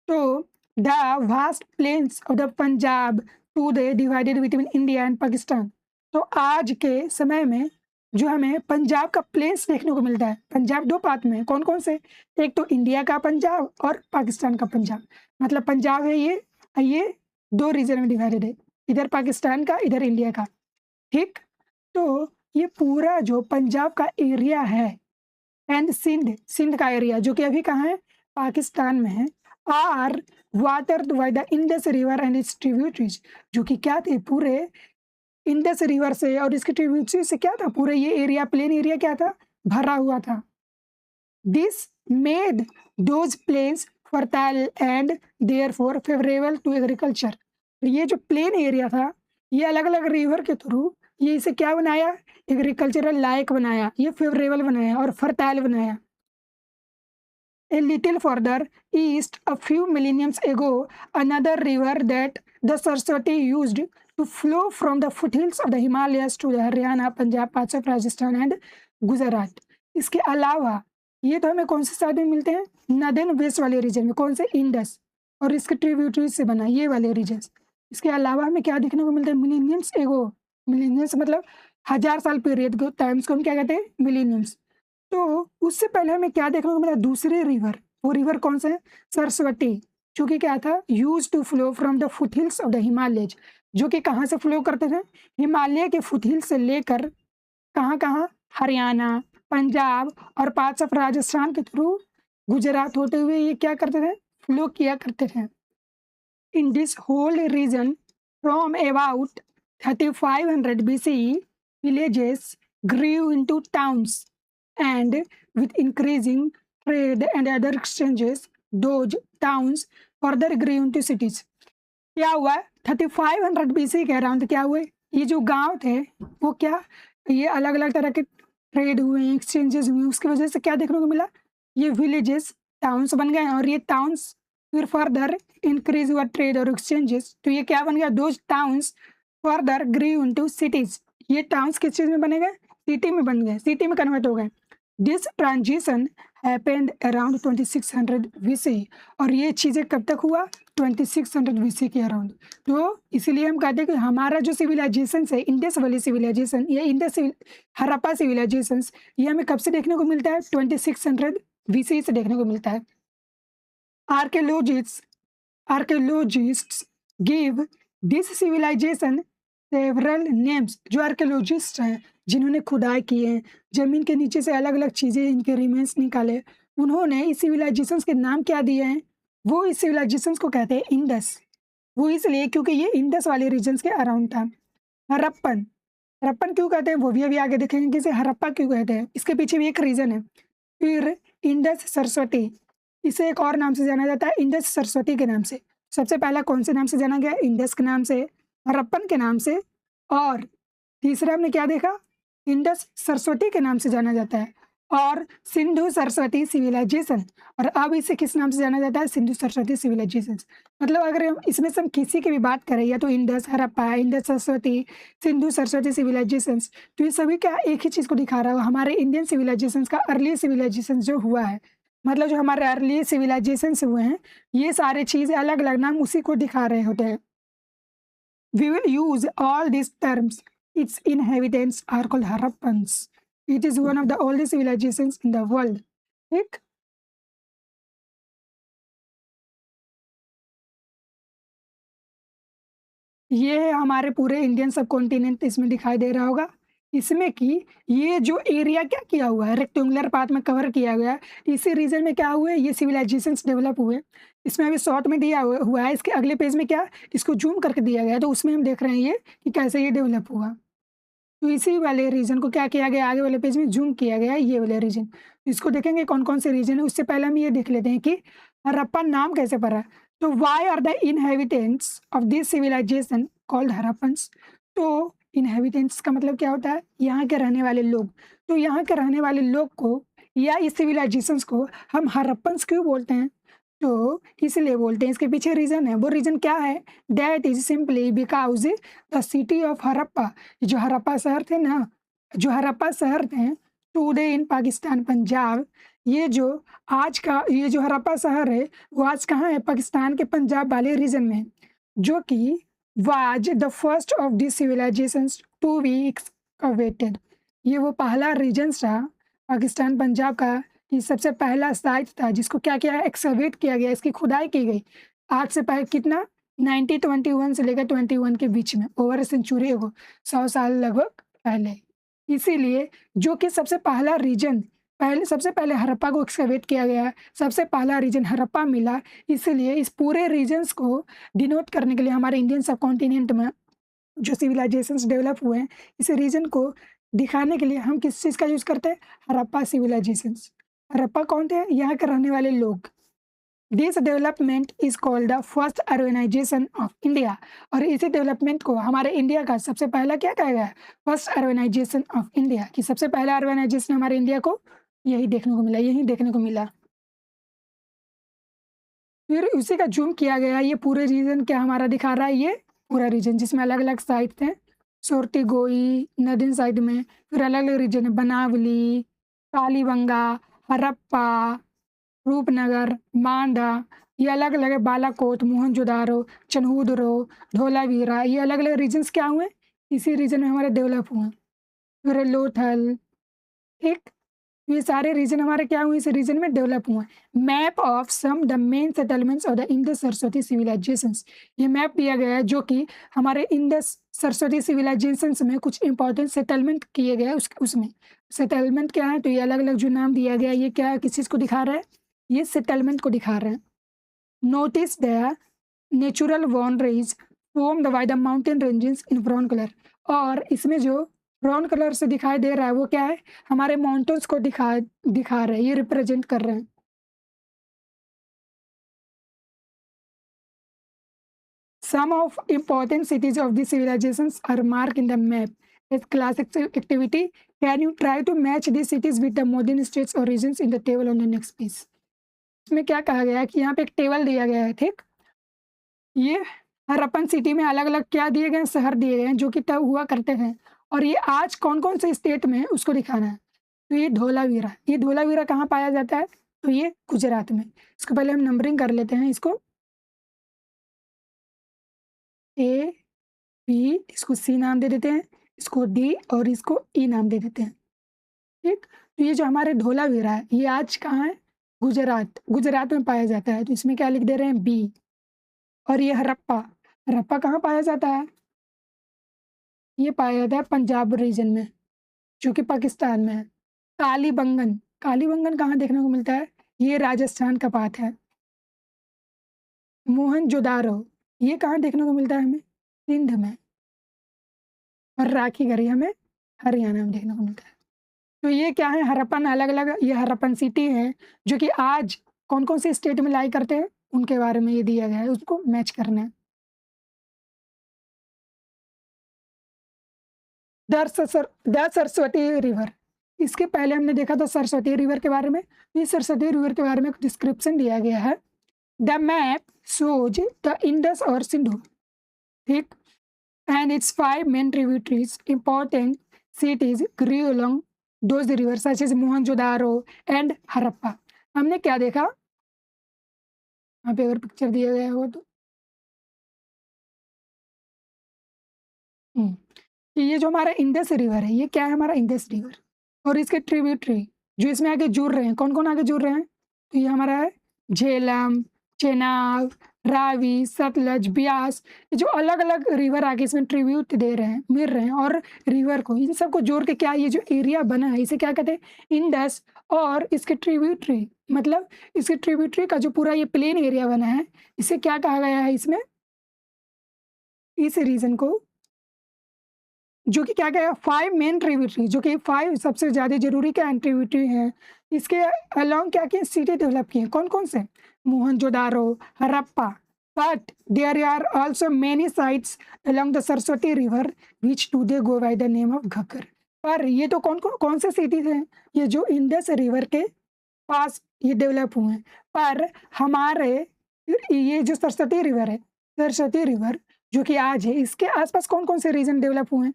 तो the vast plains of the Punjab today divided between India and Pakistan. तो आज के समय में जो हमें पंजाब का प्लेन्स देखने को मिलता है, पंजाब दो पार्ट में, कौन कौन से, एक तो इंडिया का पंजाब और पाकिस्तान का पंजाब। मतलब पंजाब है ये दो रीजन में डिवाइडेड है, इधर पाकिस्तान का, इधर इंडिया का। ठीक। तो ये पूरा जो पंजाब का एरिया है एंड सिंध का एरिया, जो कि अभी कहाँ है, पाकिस्तान में है, are watered by the Indus river and its tributaries, जो कि क्या थे, पूरे इंडस रिवर से और इसके ट्रिब्यूटरी से क्या था, पूरे ये एरिया, प्लेन एरिया क्या था, भरा हुआ था। This made those plains fertile and therefore favourable to agriculture. ये जो प्लेन एरिया था, ये अलग अलग रिवर के थ्रू ये इसे क्या बनाया, एग्रीकल्चरल लायक बनाया, ये फेवरेबल बनाया और फर्टाइल बनाया। A little further east, a few millenniums ago, another river that the Saraswati used to flow from the foothills of the Himalayas to the Haryana, Punjab, parts of Rajasthan and Gujarat. इसके अलावा ये तो हमें कौन से side में मिलते हैं, नदर्न वेस्ट वाले रीजन में, कौन से, इंडस और इसके ट्रिब्यूटरीज से बना ये वाले रीजन। इसके अलावा हमें क्या देखने को मिलता है, मिलीनियम्स एगो, मिलीनियम्स मतलब 1000 साल पीरियड के टाइम्स को हम क्या कहते हैं, मिलीनियम्स। तो उससे पहले हमें क्या देखने को मिला, दूसरे रिवर, वो रिवर कौन सा है, सरस्वती, जो कि क्या था, use to flow from the foothills of the Himalayas. जो कि कहाँ से फ्लो करते थे? हिमालय के फुटहिल से लेकर कहाँ-कहाँ? हरियाणा, पंजाब और पार्ट्स ऑफ राजस्थान के थ्रू गुजरात होते हुए ये क्या करते थे? फ्लो किया करते थे। In this whole region, from about 3500 BCE, villages grew into towns, and with increasing trade and other exchanges, those towns further grew into cities. क्या हुआ? 3500 BC के अराउंड क्या हुए? ये जो गांव थे वो क्या, ये अलग अलग तरह के ट्रेड हुए, एक्सचेंजेस हुए, उसकी वजह से क्या देखने को मिला? ये विलेजेस टाउन्स बन गए और ये टाउन्स फिर फर्दर इंक्रीज हुआ ट्रेड और एक्सचेंजेस, तो ये क्या बन गया? Those towns further grew into cities. ये टाउन्स किस चीज में बने गए? सिटी में बन गए, सिटी में कन्वर्ट हो गए। This transition happened around 2600 BC, और ये चीज़ें कब तक हुआ? 2600 बीसी के अराउंड। तो इसीलिए हम कहते हैं कि हमारा जो सिविलाइजेशन है, इंडस वैली सिविलाइजेशन या हड़प्पा सिविलाइजेशन, ये हमें कब से देखने को मिलता है? 2600 बीसी से देखने को मिलता है। Archaeologists give this civilisation several names. जो आर्कियोलॉजिस्ट हैं जिन्होंने खुदाई की है, जमीन के नीचे से अलग अलग चीज़ें, इनके रिमेन्स निकाले, उन्होंने इस सिविलाइजेशंस के नाम क्या दिए हैं? वो इस सिविलाइजेशंस को कहते हैं इंडस। वो इसलिए क्योंकि ये इंडस वाले रीजन्स के अराउंड था। हड़प्पन, हड़प्पन क्यों कहते हैं वो भी अभी आगे देखेंगे कि इसे हड़प्पा क्यों कहते हैं, इसके पीछे भी एक रीज़न है। फिर इंडस सरस्वती, इसे एक और नाम से जाना जाता है, इंडस सरस्वती के नाम से। सबसे पहला कौन से नाम से जाना गया? इंडस के नाम से, हड़प्पन के नाम से, और तीसरा हमने क्या देखा? इंडस सरस्वती के नाम से जाना जाता है, और सिंधु सरस्वती सिविलाइजेशन। और अब इसे किस नाम से जाना जाता है? सिंधु सरस्वती सिविलाइजेशन। मतलब अगर हम इसमें से हम किसी की भी बात करें, या तो Indus, Harappa, Indus Saraswati, Sindhu Saraswati civilisation, तो ये सभी क्या एक ही चीज़ को दिखा रहा है? हमारे इंडियन सिविलाइजेशन का अर्ली सिविलाइजेशन जो हुआ है, मतलब जो हमारे अर्ली सिविलाइजेशन हुए हैं, ये सारे चीज़ अलग अलग नाम उसी को दिखा रहे होते हैं। We will use all these terms. Its inhabitants are called Harappans. It is one of the oldest civilizations in the world. ठीक? ये है हमारे पूरे इंडियन सब कॉन्टिनेंट, इसमें दिखाई दे रहा होगा। इसमें कि ये जो एरिया क्या किया हुआ है, रेक्टेंगुलर पाथ में कवर किया गया है, इसी रीजन में क्या हुए? ये सिविलाइजेशंस डेवलप हुए। इसमें अभी शॉर्ट में दिया हुआ है, इसके अगले पेज में क्या, इसको जूम करके दिया गया है, तो उसमें हम देख रहे हैं ये कि कैसे ये डेवलप हुआ। तो इसी वाले रीजन को क्या किया गया, आगे वाले पेज में जूम किया गया है, ये वाले रीजन। इसको देखेंगे कौन कौन से रीजन है। उससे पहले हम ये देख लेते हैं कि हड़प्पा नाम कैसे पड़ा। तो why are the inhabitants of this civilisation called Harappans. तो इनहेबिटेंट्स का मतलब क्या होता है? यहाँ के रहने वाले लोग। तो यहाँ के रहने वाले लोग को या इस सिविलाइजेशंस को हम हड़प्पन्स क्यों बोलते हैं? तो इसलिए बोलते हैं, इसके पीछे रीज़न है। वो रीज़न क्या है? That is simply because the city of Harappa, जो हड़प्पा शहर थे ना, जो हड़प्पा शहर थे टुडे इन पाकिस्तान पंजाब, ये जो आज का ये जो हड़प्पा शहर है वो आज कहाँ है? पाकिस्तान के पंजाब वाले रीजन में, जो कि was the first of this civilisations to be excavated. ये वो पहला रीजन था पाकिस्तान पंजाब का, ये सबसे पहला साइट था जिसको क्या किया? एक्सकवेट किया गया, इसकी खुदाई की गई। आज से पहले कितना? 1921 से लेकर 21 के बीच में, ओवर सेंचुरी को 100 साल लगभग पहले। इसीलिए जो कि सबसे पहला रीजन, सबसे पहले हड़प्पा को एक्सकवेट किया गया, सबसे पहला रीजन हड़प्पा मिला। इसलिए इस पूरे रीजन्स को डिनोट करने के लिए हमारे इंडियन सब कॉन्टिनेंट में जो सिविलाइजेशंस डेवलप हुए हैं, इस रीजन को दिखाने के लिए हम किस चीज़ का यूज़ करते हैं? हड़प्पा सिविलाइजेशंस। हड़प्पा कौन थे? यहाँ के रहने वाले लोग। This development is called the first urbanisation of India. और इसी डेवलपमेंट को हमारे इंडिया का सबसे पहला क्या कहा गया? First urbanisation of India. कि सबसे पहला अर्बनाइजेशन हमारे इंडिया को यही देखने को मिला, यही देखने को मिला। फिर उसी का जूम किया गया, ये पूरे रीजन क्या हमारा दिखा रहा है? ये पूरा रीजन जिसमें अलग अलग साइड थे, सोरटी गोई नदीन साइड में, फिर अलग अलग रीजन है, बनावली, कालीबंगा, हड़प्पा, रूपनगर, मांडा, ये अलग अलग है, बालाकोट, मोहनजोदारो, चन्हूदरो, धोलावीरा, ये अलग अलग रीजन्स क्या हुए? इसी रीजन में हमारे डेवलप हुए। फिर लोथल, ठीक। ये सारे रीजन हमारे क्या हुए, इस रीजन में डेवलप हुए। Map of some the main settlements of the Indus Saraswati civilisations, ये मैप दिया गया है जो कि हमारे इंडस सरस्वती सिविलाइजेशंस में कुछ इंपॉर्टेंट सेटलमेंट किए गए उसमें सेटलमेंट क्या है, तो ये अलग अलग जो नाम दिया गया ये क्या किस चीज़ को दिखा रहा है, ये सेटलमेंट को दिखा रहे हैं। Notice the natural boundaries formed by the mountain ranges in brown colour, और इसमें जो ब्राउन कलर से दिखाई दे रहा है वो क्या है, हमारे माउंटेन्स को दिखा रहे हैं, ये रिप्रेजेंट कर रहे हैं। Some of important cities of these civilizations are marked in the map as class activity. Can you try to match these cities with the modern states or regions in the table on the next page? इसमें क्या कहा गया है कि यहाँ पे एक table दिया गया है, ठीक। ये हरप्पन सिटी में अलग अलग क्या दिए गए हैं, शहर दिए गए हैं जो कि तब हुआ करते थे, और ये आज कौन कौन से स्टेट में है उसको दिखाना है। तो ये धोलावीरा कहाँ पाया जाता है, तो ये गुजरात में। इसको पहले हम नंबरिंग कर लेते हैं, इसको ए बी, इसको सी नाम दे देते हैं, इसको डी और इसको ई नाम दे देते हैं, ठीक। तो ये जो हमारे धोलावीरा है ये आज कहाँ है, गुजरात में पाया जाता है, तो इसमें क्या लिख दे रहे हैं, बी। और ये हरप्पा कहाँ पाया जाता है, ये पाया जाता है पंजाब रीजन में जो कि पाकिस्तान में है। कालीबंगन कहाँ देखने को मिलता है, ये राजस्थान का पार्ट है। मोहनजोदारो ये कहाँ देखने को मिलता है, हमें सिंध में। और राखीगढ़ी हमें हरियाणा में देखने को मिलता है। तो ये क्या है, हरप्पन अलग अलग, ये हरप्पन सिटी है जो कि आज कौन कौन से स्टेट में लाई करते हैं उनके बारे में ये दिया गया है, उसको मैच करना है। द सरस्वती रिवर, इसके पहले हमने देखा था सरस्वती रिवर के बारे में। इस सरस्वती रिवर के बारे में एक डिस्क्रिप्शन दिया गया है। The map shows the Indus और सिंधु, ठीक, and its 5 main tributaries. Important cities grew along those rivers such as Mohenjo-daro and Harappa. हमने क्या देखा, यहाँ पे अगर पिक्चर दिया गया हो तो कि ये जो हमारा इंडस रिवर है ये क्या है, हमारा इंडस रिवर, और इसके ट्रिब्यूटरी जो इसमें आगे जुड़ रहे हैं, कौन कौन आगे जुड़ रहे हैं, तो ये हमारा है झेलम, चेनाब, रावी, सतलज, ब्यास, ये जो अलग अलग रिवर आगे इसमें ट्रिब्यूट दे रहे हैं, मिल रहे हैं, और रिवर को इन सबको जोड़ के क्या ये जो एरिया बना है इसे क्या कहते हैं, इंडस। और इसके ट्रिब्यूटरी मतलब इसके ट्रिब्यूटरी का जो पूरा ये प्लेन एरिया बना है इसे क्या कहा गया है, इसमें इस रीजन को जो कि क्या कहेगा 5 मेन ट्रिब्यूटरी, जो कि 5 सबसे ज़्यादा जरूरी क्या ट्रिब्यूटरी हैं, इसके अलॉन्ग क्या किए सिटी डेवलप किए, कौन कौन से, Mohenjodaro, Harappa, but there are also many sites along the Saraswati river which today go by the name of Ghaggar. पर ये तो कौन से सिटीज हैं, ये जो इंडस रिवर के पास ये डेवलप हुए हैं। पर हमारे ये जो सरस्वती रिवर है, सरस्वती रिवर जो कि आज है, इसके आसपास कौन कौन से रीजन डेवलप हुए हैं,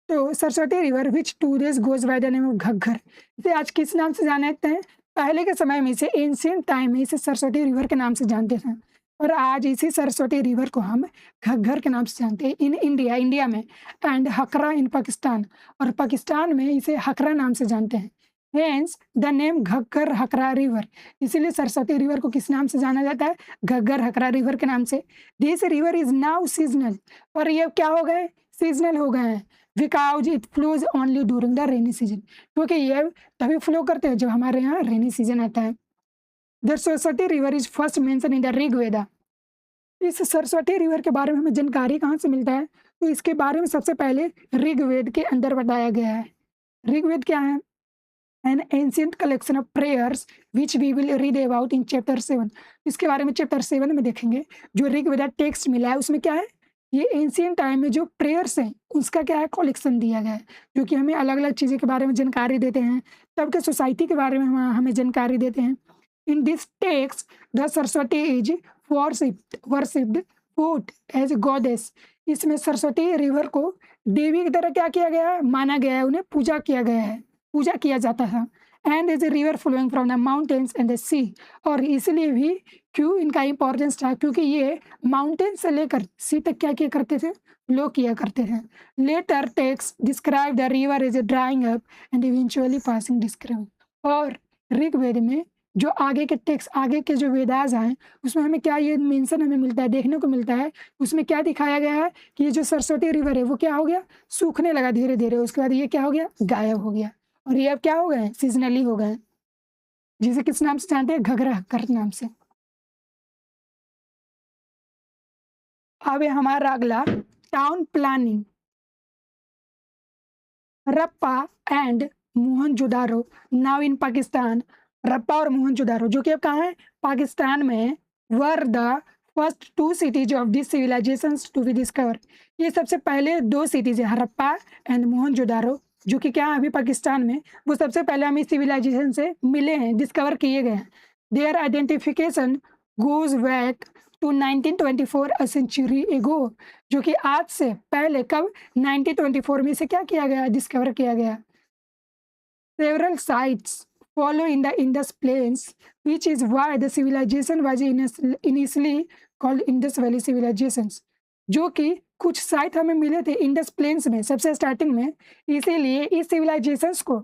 तो Saraswati river which today's goes by the name of Ghaggar, इसे आज किस नाम से जानते हैं, पहले के समय में इसे एंशियंट टाइम में इसे सरस्वती रिवर के नाम से जानते थे, और आज इसी सरस्वती रिवर को हम घग्गर के नाम से जानते हैं इन इंडिया में, एंड हकरा इन पाकिस्तान, और पाकिस्तान में इसे हकरा नाम से जानते हैं। Hence the name Ghaggar Hakra river, इसीलिए सरस्वती रिवर को किस नाम से जाना जाता है, घग्गर हकरा रिवर के नाम से। This river is now seasonal, और ये क्या हो गए, सीजनल हो गए हैं, because it flows only during the rainy season, क्योंकि ये तभी फ्लो करते हैं जब हमारे यहाँ रेनी सीजन आता है। The Saraswati river is first mention in the Rigveda, इस सरस्वती रिवर के बारे में हमें जानकारी कहाँ से मिलता है, तो इसके बारे में सबसे पहले ऋग्वेद के अंदर बताया गया है। ऋग्वेद क्या है, an ancient collection of prayers which we will read about in chapter 7, इसके बारे में चैप्टर 7 में देखेंगे। जो ऋग्वेदा टेक्स्ट मिला है उसमें क्या है, ये एंशियंट टाइम में जो प्रेयर्स हैं उसका क्या है कलेक्शन दिया गया है, जो कि हमें अलग अलग चीज़ों के बारे में जानकारी देते हैं, तब के सोसाइटी के बारे में हमें जानकारी देते हैं। In this text the Saraswati is worshipped foot as goddess, इसमें सरस्वती रिवर को देवी की तरह क्या किया गया है, माना गया है, उन्हें पूजा किया जाता था। And is a river flowing from the mountains and the sea, और इसलिए भी क्यों इनका इंपॉर्टेंस था, क्योंकि ये माउंटेन से लेकर सी तक क्या किया करते थे, फ्लो किया करते थे। Later text describe the river as a drying up and eventually passing describe, और ऋग्वेद में जो आगे के टेक्स्ट, आगे के जो वेदास हैं, उसमें हमें क्या ये मेंशन हमें मिलता है, देखने को मिलता है। उसमें क्या दिखाया गया है कि ये जो सरस्वती रिवर है वो क्या हो गया, सूखने लगा धीरे धीरे। उसके बाद ये क्या हो गया, गायब हो गया। और ये अब क्या हो गए, सीजनली हो गए, जिसे किस नाम से जानते हैं, घग्गर कर नाम से। अब है हमारा अगला town planning. Harappa and Mohenjodaro now in Pakistan. Harappa और मोहनजोदारो जो कि अब कहाँ है, पाकिस्तान में, were the first two cities of this civilisations to be discover. ये सबसे पहले दो सिटीज है, हड़प्पा एंड मोहनजोदारो, जो कि क्या है अभी पाकिस्तान में, वो सबसे पहले हम इस सिविलाइजेशन से मिले हैं, डिस्कवर किए गए हैं। Their identification goes back to 1924 a century ago, जो कि आज से पहले कब, 1924 में से क्या किया गया, डिस्कवर किया गया। Several sites follow in the Indus Plains, which is why the civilization was initially called Indus Valley civilizations, जो कि कुछ साइट हमें मिले थे इंडस प्लेन्स में सबसे स्टार्टिंग में, इसीलिए इस सिविलाइजेशंस को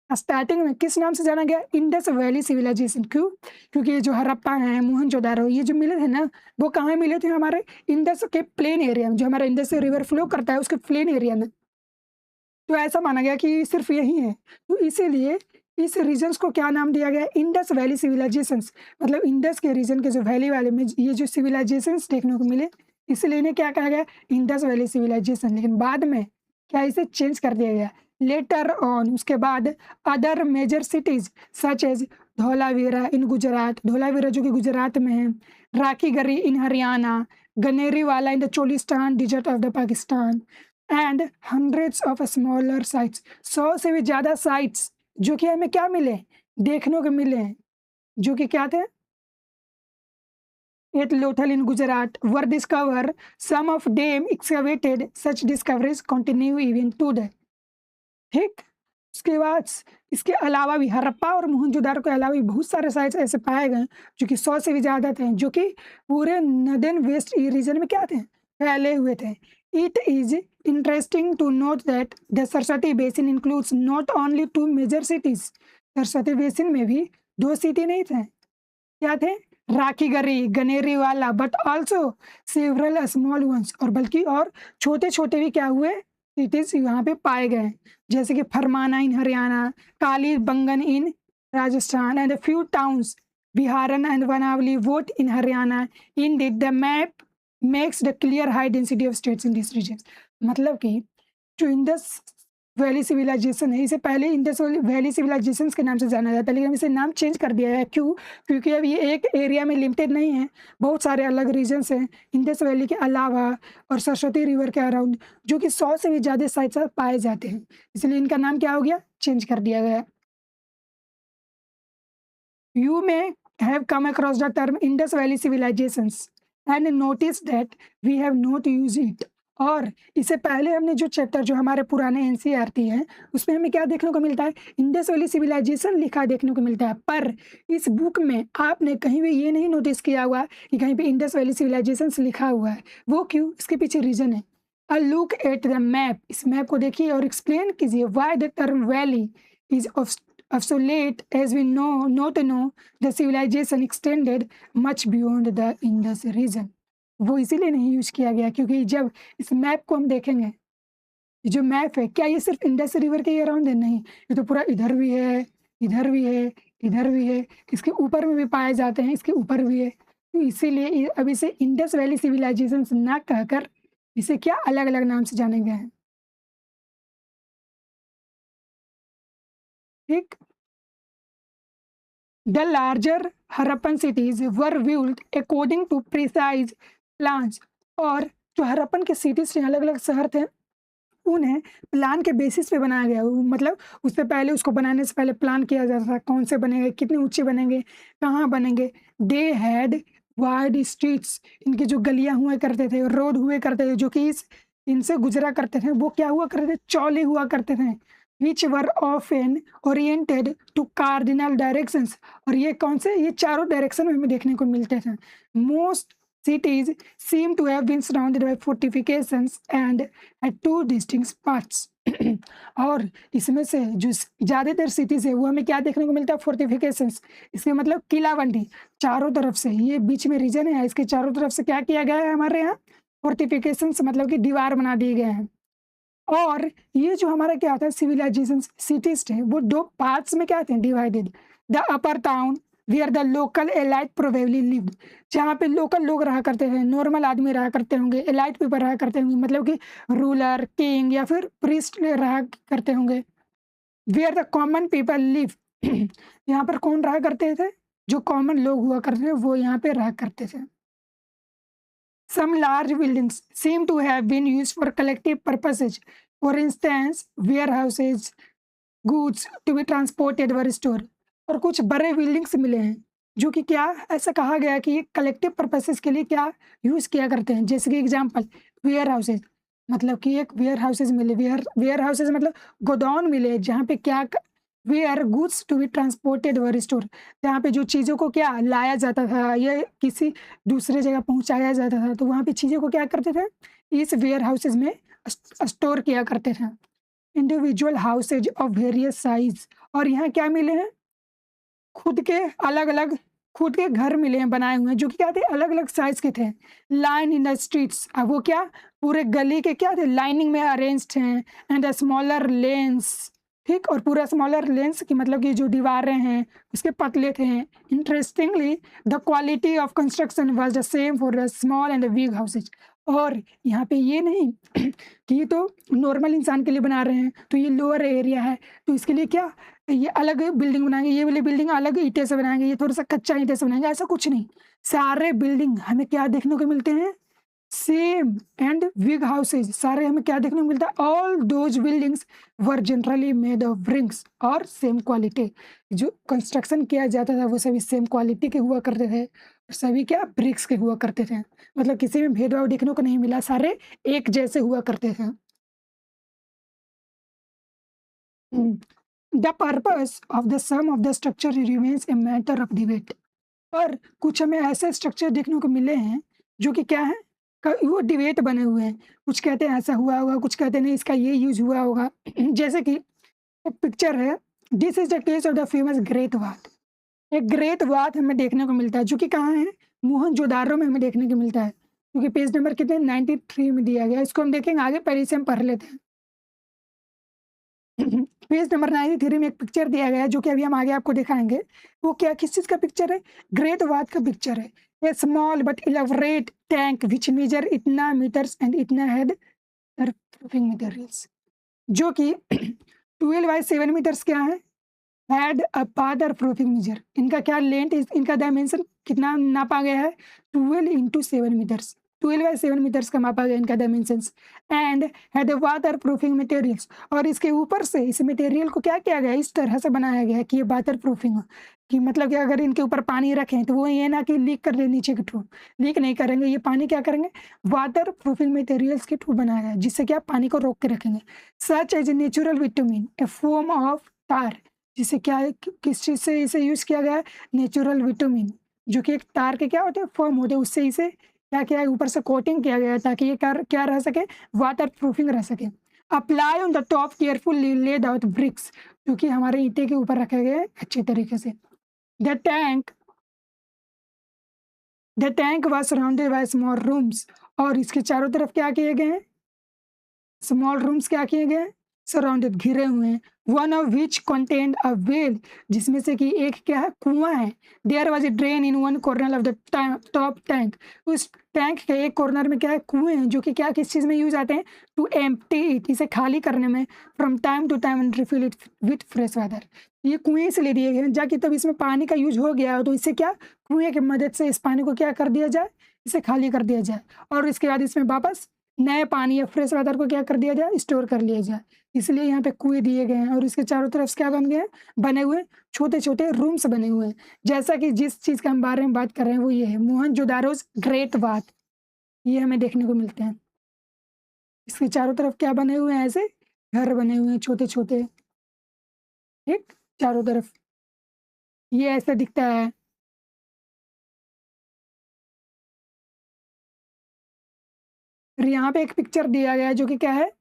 स्टार्टिंग में किस नाम से जाना गया, इंडस वैली सिविलाइजेशन। क्यों, क्योंकि ये जो हड़प्पा है, मोहनजोदारो, ये जो मिले थे ना, वो कहाँ मिले थे, हमारे इंडस के प्लेन एरिया में, जो हमारा इंडस रिवर फ्लो करता है उसके प्लेन एरिया में। तो ऐसा माना गया कि सिर्फ यही है, तो इसीलिए इस रीजन्स को क्या नाम दिया गया, इंडस वैली सिविलाइजेशंस। मतलब इंडस के रीजन के जो वैली वाले में ये जो सिविलाइजेशंस देखने को मिले, इसलिए इन्हें क्या कहा गया, इंडस वैली सिविलाइजेशन। लेकिन बाद में क्या इसे चेंज कर दिया गया लेटर ऑन। उसके बाद other major cities such as Dholavira in Gujarat, Dholavira जो कि गुजरात में है, Rakhigarhi in Haryana, Ganeriwala in the Cholistan desert of the Pakistan, and hundreds of smaller sites, 100 से भी ज़्यादा साइट्स जो कि हमें क्या मिले, देखने को मिले हैं, जो कि क्या थे, at Lothal in Gujarat were discover, some of them excavated, such discoveries continue even today. ठीक, उसके बाद इसके अलावा भी हड़प्पा और मोहनजोदारो के अलावा भी बहुत सारे साइट्स ऐसे पाए गए जो कि 100 से भी ज़्यादा थे, जो कि पूरे नॉर्दर्न वेस्ट रीजन में क्या थे, फैले हुए थे। It is interesting to note that the Saraswati basin includes not only two major cities, Saraswati basin में भी दो सिटी नहीं थे, क्या थे, Rakhigarhi, Ganeriwala, but also several small ones, और बल्कि और छोटे छोटे भी क्या हुए, सिटीज यहाँ पे पाए गए, जैसे कि Farmana in Haryana, Kalibangan in Rajasthan, and few towns Bhirrana and Banawali both in Haryana. Indeed the map makes the clear high density of states in this region. मतलब कि जो इंडस वैली सिविलाइजेशन है, इसे पहले इंडस वैली सिविलाइजेशन के नाम से जाना जाता है, लेकिन इसे नाम चेंज कर दिया है। क्यों, क्योंकि अब ये एक एरिया में लिमिटेड नहीं है, बहुत सारे अलग रीजन्स हैं इंडस वैली के अलावा और सरस्वती रिवर के अराउंड, जो कि 100 से भी ज़्यादा साइट्स पाए जाते हैं, इसलिए इनका नाम क्या हो गया, चेंज कर दिया गया। You may have come across the term Indus valley civilisations and notice that we have not use it. और इससे पहले हमने जो चैप्टर, जो हमारे पुराने एनसीईआरटी हैं, उसमें हमें क्या देखने को मिलता है, इंडस वैली सिविलाइजेशन लिखा देखने को मिलता है, पर इस बुक में आपने कहीं भी ये नहीं नोटिस किया हुआ कि कहीं पे इंडस वैली सिविलाइजेशन लिखा हुआ है। वो क्यों, इसके पीछे रीजन है। A look at the map, इस मैप को देखिए और एक्सप्लेन कीजिए why the term valley is obsolete as we not know the civilization extended much beyond the Indus region। वो इसीलिए नहीं यूज किया गया क्योंकि जब इस मैप को हम देखेंगे, जो मैप है, क्या ये सिर्फ इंडस रिवर के अराउंड है, नहीं, ये तो पूरा इधर भी है, इधर भी है, इधर भी है, इसके ऊपर में भी पाए जाते हैं, इसके ऊपर भी है। तो इसीलिए अब इसे इंडस वैली सिविलाइजेशन ना कहकर इसे क्या अलग अलग नाम से जाने गए हैं। ठीक, the larger Harappan cities were built according to precise plans। और जो हरप्पन के सिटीज थे, अलग अलग शहर थे, उन्हें प्लान के बेसिस पे बनाया गया। मतलब उससे पहले, उसको बनाने से पहले प्लान किया जाता था, कौन से बनेंगे, कितने ऊंचे बनेंगे, कहाँ बनेंगे। दे हैड वाइड स्ट्रीट्स, इनकी जो गलियां हुआ करते थे, रोड हुए करते थे, जो कि इनसे गुजरा करते थे, वो क्या हुआ करते थे, चौले हुआ करते थे, which were often oriented to cardinal directions. और ये कौन से, ये चारों डायरेक्शन में हमें देखने को मिलते थे। Most cities seem to have been surrounded by fortifications and had two distinct parts। और इसमें से जो ज़्यादातर सिटीज़ है वो हमें क्या देखने को मिलता है, फोर्टिफिकेशंस। इसके मतलब किलाबंदी चारों तरफ से, ये बीच में रीजन है, इसके चारों तरफ से क्या किया गया है हमारे यहाँ, फोर्टिफिकेशंस मतलब कि दीवार बना दिए गए हैं। और ये जो हमारा क्या आता है सिविलाइजेशन सिटीज थे वो दो पार्ट्स में क्या थे divided. The upper town where the local elite probably lived, जहाँ पे लोकल लोग रहा करते थे, नॉर्मल आदमी रहा करते होंगे, एलाइट पीपल रहा करते होंगे, मतलब कि रूलर किंग या फिर प्रीस्ट रहा करते होंगे। Where the common people live, यहाँ पर कौन रहा करते थे, जो कॉमन लोग हुआ करते थे वो यहाँ पे रहा करते थे। Some large buildings seem to have been used for collective purposes. For instance, warehouses, goods to be transported were stored. और कुछ बड़े बिल्डिंग्स मिले हैं जो कि क्या ऐसा कहा गया है कि ये कलेक्टिव पर्पसेस के लिए क्या यूज़ किया करते हैं। जैसे कि एग्जांपल वेयर हाउसेज, मतलब कि एक वेयर हाउसेज मिले, वेयर हाउसेज मतलब गोडाउन मिले जहाँ पे क्या where goods to be transported were store, जहाँ पे जो चीज़ों को क्या लाया जाता था या किसी दूसरे जगह पहुँचाया जाता था, तो वहाँ पे चीज़ों को क्या करते थे, इस वेयर हाउसेज में स्टोर किया करते थे। Individual houses of various size, और यहाँ क्या मिले हैं, खुद के अलग-अलग खुद के घर मिले हैं बनाए हुए हैं जो कि क्या थे अलग-अलग साइज़ के थे। लाइन इन द स्ट्रीट्स, अब वो क्या पूरे गली के क्या थे लाइनिंग में अरेंज्ड हैं, एंड स्मॉलर लेन्स, ठीक, और पूरा स्मॉलर लेन्स की मतलब कि जो दीवारें हैं उसके पतले थे। Interestingly the quality of construction was the same for the small and the big houses. और यहाँ पे ये नहीं कि ये तो नॉर्मल इंसान के लिए बना रहे हैं, तो ये लोअर एरिया है तो इसके लिए क्या ये अलग बिल्डिंग बनाएँगे, ये वाली बिल्डिंग अलग ईंटे से बनाएँगे, ये थोड़ा-सा कच्चा ईंटे से बनाएँगे, ऐसा कुछ नहीं। सारे बिल्डिंग हमें क्या देखने को मिलते हैं, सेम एंड बिग हाउसेज, सारे हमें क्या देखने को मिलता है, all those buildings were generally made of BRICS और सेम क्वालिटी। जो कंस्ट्रक्शन किया जाता था वो सभी सेम क्वालिटी के हुआ करते थे, और सभी क्या ब्रिक्स के हुआ करते थे। मतलब किसी में भेदभाव देखने को नहीं मिला, सारे एक जैसे हुआ करते थे। हुँ। The purpose of the some of the structure remains a matter of debate. पर कुछ हमें ऐसे स्ट्रक्चर देखने को मिले हैं जो कि क्या है वो डिबेट बने हुए हैं। कुछ कहते हैं ऐसा हुआ होगा, कुछ कहते हैं नहीं इसका ये यूज़ हुआ होगा। जैसे कि एक पिक्चर है, this is the case of the famous great bath. एक ग्रेट बाथ हमें देखने को मिलता है जो कि कहाँ है, मोहनजोदाड़ो में हमें देखने को मिलता है। क्योंकि पेज नंबर कितने 93 में दिया गया है। इसको हम देखेंगे आगे, पहले इसे हम पढ़ लेते हैं। पेज नंबर 93 में एक पिक्चर दिया गया है जो कि अभी हम आगे आपको दिखाएँगे। वो क्या किस चीज़ का पिक्चर है? ग्रेट बाथ का पिक्चर है। A small but elaborate tank which measure इतना मीटर्स एंड इतना हैड वाटरप्रूफिंग मटेरियल्स, जो कि 12 बाय 7 मीटर्स क्या है? Had a waterproofing measure. इनका क्या लेंथ इनका डायमेंशन कितना नापा गया है? 12 इंटू 7 मीटर्स। 12 बाय 7 मीटर्स का मापा गया इनका dimensions, and had a waterproofing materials. और इसके ऊपर से इस मटेरियल को क्या किया गया है? इस तरह से बनाया गया है कि ये वाटरप्रूफिंग हो, कि मतलब कि अगर इनके ऊपर पानी रखें तो वो ये ना कि लीक कर दे नीचे के थ्रू, लीक नहीं करेंगे। ये पानी क्या करेंगे? वाटरप्रूफिंग मटेरियल्स के थ्रू बनाया गया है जिससे क्या पानी को रोक के रखेंगे। Such as a natural bitumen a form of tar, जिसे क्या है किस चीज़ से इसे यूज़ किया गया है? नेचुरल विटामिन, जो कि एक तार के क्या होते हैं फॉर्म होते हैं, उससे इसे क्या किया है ऊपर से कोटिंग किया गया है ताकि ये क्या रह सके, वाटर प्रूफिंग रह सके। Apply on the top carefully laid out bricks, जो कि हमारे ईंटे के ऊपर रखे गए हैं अच्छे तरीके से। The tank the tank was surrounded by small rooms, और इसके चारों तरफ क्या किए गए हैं? स्मॉल रूम्स क्या किए गए हैं? सराउंडेड घिरे हुए हैं। One of which contained a well, जिसमें से कि एक क्या है कुआं है। There was a drain in one corner of the top tank, उस टैंक के एक कॉर्नर में क्या है कुएं हैं जो कि क्या किस चीज़ में यूज आते हैं? टू एम्प्टी इट, इसे खाली करने में, from time to time and refill it with fresh water. ये कुएं इसलिए दिए गए हैं जाकि तब इसमें पानी का यूज हो गया हो तो इससे क्या कुएं की मदद से इस पानी को क्या कर दिया जाए, इसे खाली कर दिया जाए, और इसके बाद इसमें वापस नए पानी या फ्रेश वाटर को क्या कर दिया जाए, स्टोर कर लिया जाए। इसलिए यहाँ पे कुएँ दिए गए हैं और इसके चारों तरफ से क्या बन गए हैं? बने हुए छोटे-छोटे रूम्स बने हुए हैं। जैसा कि जिस चीज़ के हम बारे में बात कर रहे हैं वो ये है मोहनजोदारोज़ ग्रेट बाथ, ये हमें देखने को मिलते हैं। इसके चारों तरफ क्या बने हुए हैं ऐसे? घर बने हुए हैं छोटे-छोटे, ठीक? चारों तरफ ये ऐसा दिखता है। फिर यहाँ पे एक पिक्चर दिया गया है जो कि क्या है?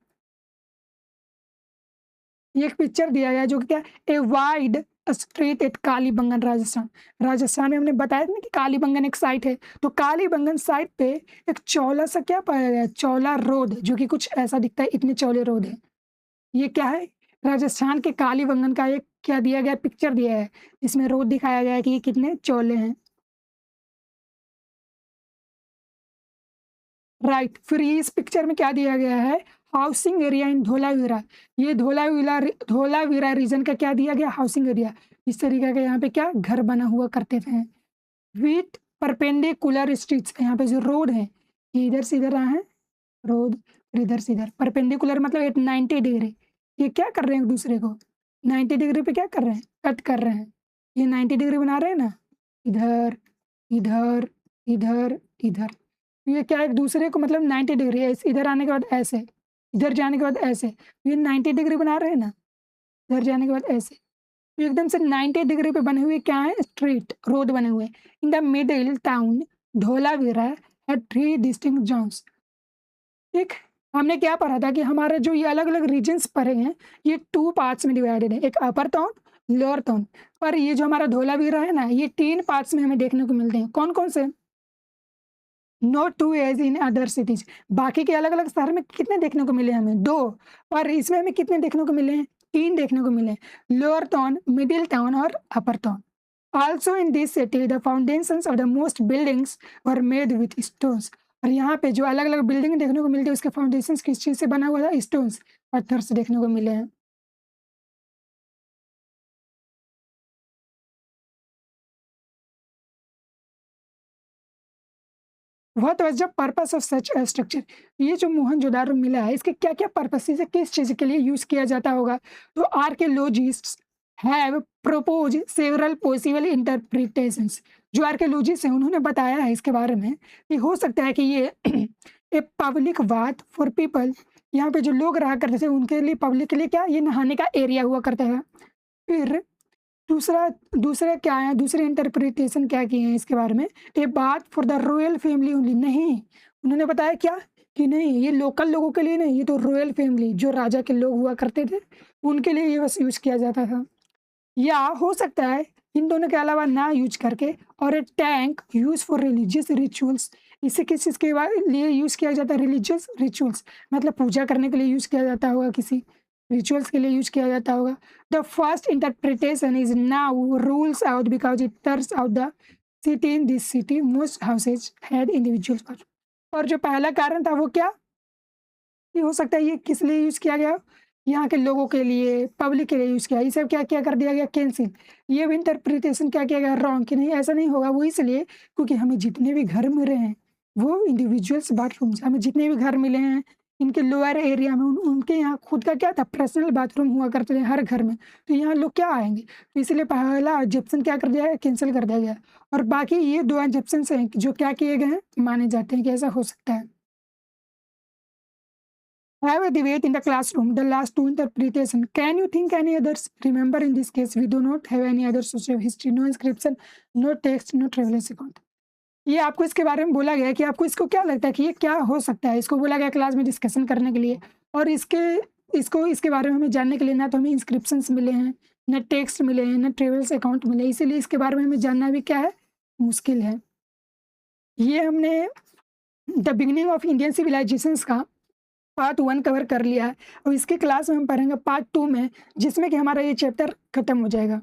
ये एक पिक्चर दिया गया है जो कि क्या a wide street at Kalibangan Rajasthan. Rajasthan में हमने बताया था ना कि कालीबंगन एक साइट है, तो कालीबंगन साइट पे एक चौला सा क्या पाया गया है, चौला रोड, जो कि कुछ ऐसा दिखता है, इतने चौले रोड है। ये क्या है, राजस्थान के कालीबंगन का एक क्या दिया गया, पिक्चर दिया है, इसमें रोड दिखाया गया है कि ये कितने चौले हैं। राइट, फिर इस पिक्चर में क्या दिया गया है, हाउसिंग एरिया इन धोलावीरा। ये धोलावीरा रीजन का क्या दिया गया, हाउसिंग एरिया। इस तरीके का यहाँ पे क्या घर बना हुआ करते थे। विथ परपेंडिकुलर स्ट्रीट्स, यहाँ पे जो रोड है ये इधर से इधर है रोड, फिर इधर से इधर। परपेंडिकुलर मतलब 90 डिग्री, ये क्या कर रहे हैं एक दूसरे को 90 डिग्री पे क्या कर रहे हैं, कट कर रहे हैं। ये 90 डिग्री बना रहे हैं ना, इधर इधर इधर इधर। ये क्या एक दूसरे को मतलब 90 डिग्री है, इधर आने के बाद ऐसे, इधर जाने के बाद ऐसे, ये 90 डिग्री बना रहे हैं ना, इधर जाने के बाद ऐसे। तो एकदम से 90 डिग्री पे बने हुए क्या है, स्ट्रीट रोड बने हुए। In the middle town Dholavira had 3 distinct zones. ठीक, हमने क्या पढ़ा था कि हमारे जो ये अलग अलग रीजन्स पढ़े हैं ये 2 पार्ट्स में डिवाइडेड है, एक अपर टाउन लोअर टाउन। पर ये जो हमारा धोलावीरा है ना, ये 3 पार्ट्स में हमें देखने को मिलते हैं। कौन कौन से, not 2 as in other cities. बाकी के अलग अलग शहर में कितने देखने को मिले हमें, 2, और इसमें हमें कितने देखने को मिले हैं, 3 देखने को मिले, लोअर टाउन, मिडिल टाउन और upper town. Also in this city the foundations of the most buildings were made with stones. और यहाँ पे जो अलग अलग बिल्डिंग देखने को मिलती है उसके फाउंडेशंस किस चीज़ से बना हुआ था, स्टोन्स, पत्थर से देखने को मिले हैं। What was the purpose of such a structure. ये जो मोहनजोदारो मिला है इसके क्या क्या पर्पस से, किस चीज़ के लिए यूज़ किया जाता होगा। तो archaeologists have propose several possible interpretations. जो आर्कियोलॉजिस्ट हैं उन्होंने बताया है इसके बारे में कि हो सकता है कि ये a public bath for people, यहाँ पे जो लोग रहा करते थे उनके लिए, पब्लिक के लिए क्या ये नहाने का एरिया हुआ करता है। फिर दूसरा दूसरा क्या है, दूसरे इंटरप्रिटेशन क्या किए हैं इसके बारे में, ए बात for the royal family only. नहीं, उन्होंने बताया क्या कि नहीं ये लोकल लोगों के लिए नहीं, ये तो रॉयल फैमिली जो राजा के लोग हुआ करते थे उनके लिए ये बस यूज किया जाता था। या हो सकता है इन दोनों के अलावा ना यूज करके और a tank use for religious rituals. इसे किस चीज़ के लिए यूज किया जाता है, रिलीजियस रिचुअल्स, मतलब पूजा करने के लिए यूज किया जाता होगा, किसी रिचुअल्स के लिए यूज किया जाता होगा। The first interpretation is now rules out because it turns out the city in this city most houses had individuals. और जो पहला कारण था वो क्या, ये हो सकता है ये किस लिए यूज किया गया, यहाँ के लोगों के लिए, पब्लिक के लिए यूज किया, ये सब क्या क्या कर दिया गया, कैंसिल। ये भी इंटरप्रिटेशन क्या किया गया, रॉन्ग, कि नहीं ऐसा नहीं होगा। वो इसलिए क्योंकि हमें जितने भी घर मिले हैं वो इंडिविजुअल्स बाथरूम्स, हमें जितने भी घर मिले हैं इनके लोअर एरिया में उनके यहाँ खुद का क्या था, पर्सनल बाथरूम हुआ करते थे हर घर में। तो यहाँ लोग क्या आएंगे, तो इसलिए पहला ऑब्जेक्शन क्या कर दिया गया, कैंसिल कर दिया गया। और बाकी ये 2 ऑब्जेक्शन हैं जो क्या किए गए हैं, माने जाते हैं कि ऐसा हो सकता है। Have a debate in the classroom. The last 2 interpretation. Can you think any others? Remember, in this case, we do not have any other source of history, no inscription, no text, no travelers account. ये आपको इसके बारे में बोला गया है कि आपको इसको क्या लगता है कि ये क्या हो सकता है। इसको बोला गया क्लास में डिस्कशन करने के लिए, और इसके बारे में हमें जानने के लिए ना तो हमें इंस्क्रिप्शंस मिले हैं, ना टेक्स्ट मिले हैं, ना ट्रेवल्स अकाउंट मिले, इसीलिए इसके बारे में हमें जानना भी क्या है, मुश्किल है। ये हमने the beginning of Indian civilisations का पार्ट 1 कवर कर लिया है, और इसके क्लास में हम पढ़ेंगे पार्ट 2 में, जिसमें कि हमारा ये चैप्टर खत्म हो जाएगा।